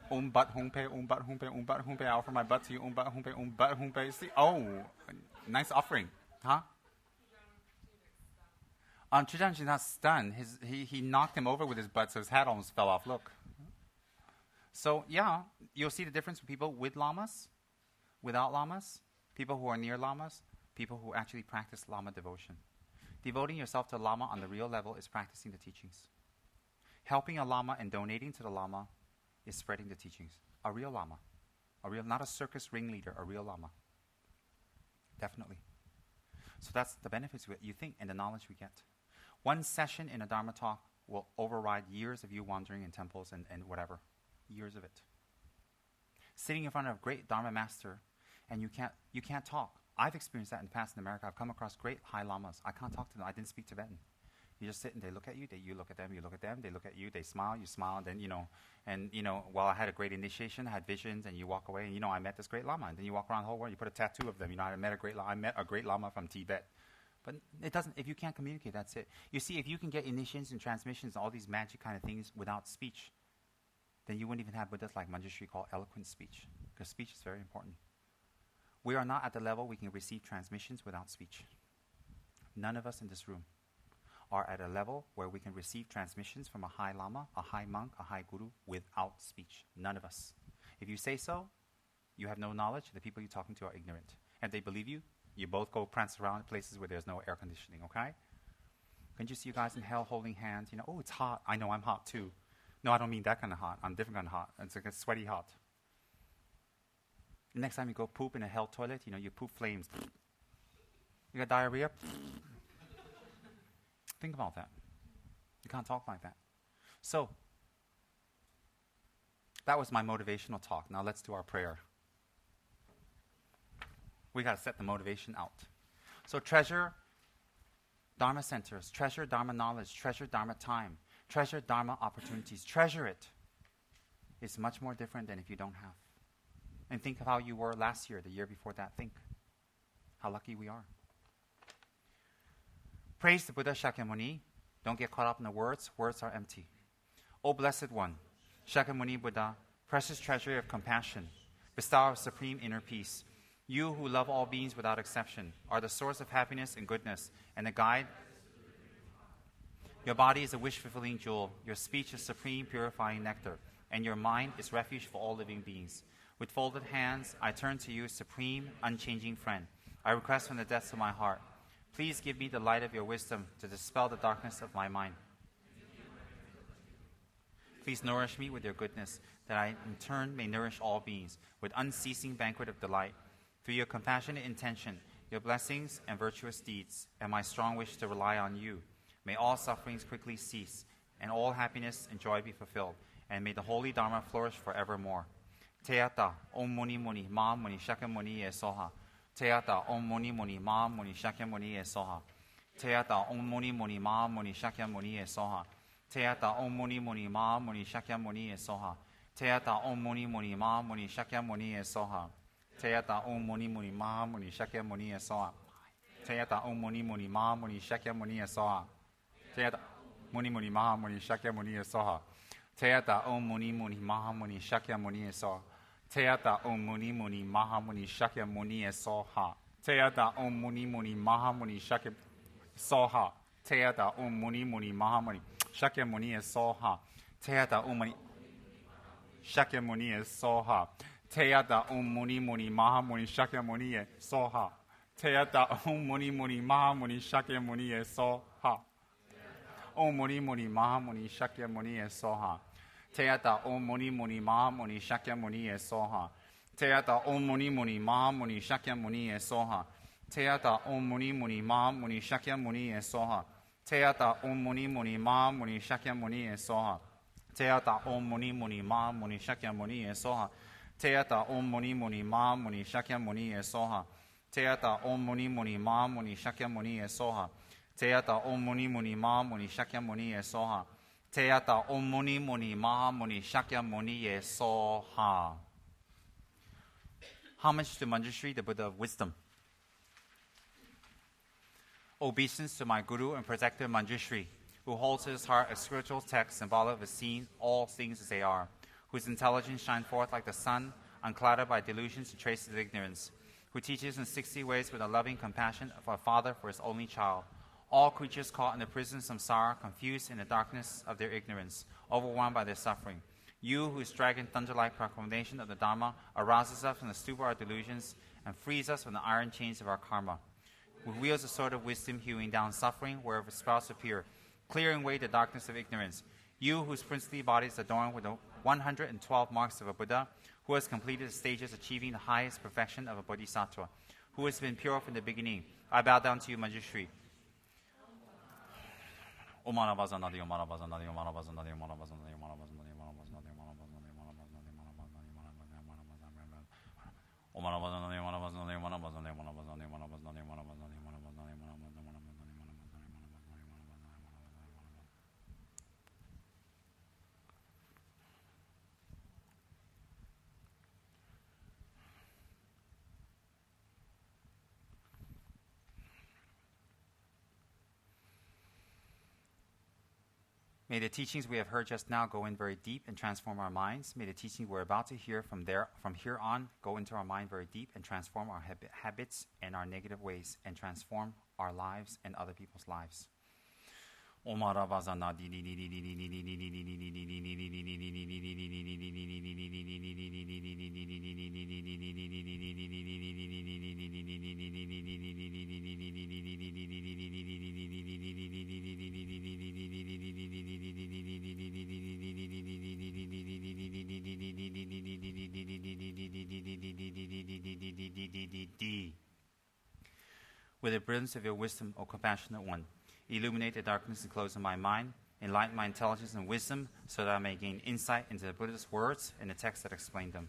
Butt humpe, butt humpe, butt humpe. I offer my butt to you. Butt humpe, butt humpe. See, oh, nice offering, huh? Trijaram is not stunned. He knocked him over with his butt, so his hat almost fell off. Look. So yeah, you'll see the difference with people with lamas, without lamas, people who are near lamas, people who actually practice lama devotion. Devoting yourself to a lama on the real level is practicing the teachings. Helping a lama and donating to the lama is spreading the teachings. A real lama. Not a circus ringleader, a real lama. Definitely. So that's the benefits you think and the knowledge we get. One session in a Dharma talk will override years of you wandering in temples and whatever. Years of it. Sitting in front of a great Dharma master and you can't talk. I've experienced that in the past in America. I've come across great high lamas. I can't talk to them. I didn't speak Tibetan. You just sit and they look at you, you look at them, you look at them, they look at you, they smile, you smile, and then, while I had a great initiation, I had visions, and you walk away, and, I met this great Lama, and then you walk around the whole world, you put a tattoo of them, I met a great Lama from Tibet. But it doesn't, if you can't communicate, that's it. You see, if you can get initiations and transmissions, all these magic kind of things without speech, then you wouldn't even have Buddhas like Manjushri called eloquent speech, because speech is very important. We are not at the level we can receive transmissions without speech. None of us in this room are at a level where we can receive transmissions from a high Lama, a high monk, a high guru without speech. None of us. If you say so, you have no knowledge. The people you're talking to are ignorant. And they believe you. You both go prance around places where there's no air conditioning, okay? Can't you see you guys in hell holding hands? Oh, it's hot. I know I'm hot too. No, I don't mean that kind of hot. I'm different kind of hot. It's like a sweaty hot. The next time you go poop in a hell toilet, you poop flames. You got diarrhea? Think about that. You can't talk like that. So, that was my motivational talk. Now let's do our prayer. We got to set the motivation out. So treasure Dharma centers, treasure Dharma knowledge, treasure Dharma time, treasure Dharma opportunities, treasure it. It's much more different than if you don't have. And think of how you were last year, the year before that. Think how lucky we are. Praise the Buddha Shakyamuni. Don't get caught up in the words. Words are empty. O Blessed One, Shakyamuni Buddha, precious treasury of compassion, bestower of supreme inner peace, you who love all beings without exception, are the source of happiness and goodness, and the guide. Your body is a wish-fulfilling jewel. Your speech is supreme purifying nectar, and your mind is refuge for all living beings. With folded hands, I turn to you, supreme, unchanging friend. I request from the depths of my heart, please give me the light of your wisdom to dispel the darkness of my mind. Please nourish me with your goodness, that I in turn may nourish all beings with unceasing banquet of delight. Through your compassionate intention, your blessings and virtuous deeds, and my strong wish to rely on you, may all sufferings quickly cease, and all happiness and joy be fulfilled, and may the holy Dharma flourish forevermore. Teata, Om Muni Muni, Ma Muni Shakyamuni E Soha. Teata, Om Muni Muni, Ma Muni Shakyamuni E Soha. Teata, Om Muni Muni, Ma Muni Shakyamuni E Soha. Teata, Om Muni Muni, Ma Muni Shakyamuni E Soha. Teata, Om Muni Muni, Ma Muni Shakyamuni E Soha. Teata Om Muni Muni Ma Muni Shakyamuni E Soha. Teata Om Muni Muni Ma Muni Shakyamuni E Soha. Teata Muni Muni Ma Muni Shakyamuni E Soha. Teata Om Muni Muni Ma Muni Shakyamuni E Soha. Teata Om Muni Muni Ma Muni Shakyamuni E Soha. Teata Om Muni Muni Ma Muni Shakyamuni Soha. Teata Om Muni Muni Ma Muni Shakyamuni E Soha. Teata Om Muni Shakyamuni E Soha. Teata Om Muni Muni Maha Muni Shakyamuni E Soha. Teata Om Muni Muni Maha Muni Shakyamuni E Soha. Om Muni Muni Maha Muni Shakyamuni E Soha. Teata Om Muni Muni Maha Muni Shakyamuni E Soha. Teata Om Muni Muni Maha Muni Shakyamuni E Soha. Teata Om Muni Muni Maha Muni Shakyamuni E Soha. Teata Om Muni Muni Maha Muni Shakyamuni E Soha. Teata Om Muni Muni Maha Muni Shakyamuni E Soha. Teata Om Muni Muni Ma Muni Shakyamuni E Soha. Teata Om Muni Muni Ma Muni Shakyamuni E Soha. Teata Om Muni Muni Ma Muni Shakyamuni E Soha. Teata Om Muni Muni Ma Muni Shakyamuni E Soha. Homage to Manjushri, the Buddha of wisdom. Obeisance to my Guru and protector Manjushri, who holds in his heart a spiritual text symbolic of seeing all things as they are, whose intelligence shines forth like the sun, unclouded by delusions and traces of ignorance, who teaches in 60 ways with a loving compassion of a father for his only child. All creatures caught in the prison of samsara, confused in the darkness of their ignorance, overwhelmed by their suffering. You, whose dragon thunder-like proclamation of the Dharma arouses us from the stupor of our delusions and frees us from the iron chains of our karma, who wields a sword of wisdom, hewing down suffering wherever sprouts appear, clearing away the darkness of ignorance. You, whose princely body is adorned with the 112 marks of a Buddha, who has completed the stages achieving the highest perfection of a Bodhisattva, who has been pure from the beginning. I bow down to you, Manjushri. May the teachings we have heard just now go in very deep and transform our minds. May the teaching we're about to hear from here on go into our mind very deep and transform our habits and our negative ways and transform our lives and other people's lives. With the brilliance of your wisdom, O compassionate one, illuminate the darkness enclosed in my mind, enlighten my intelligence and wisdom, so that I may gain insight into the Buddha's words and the texts that explain them.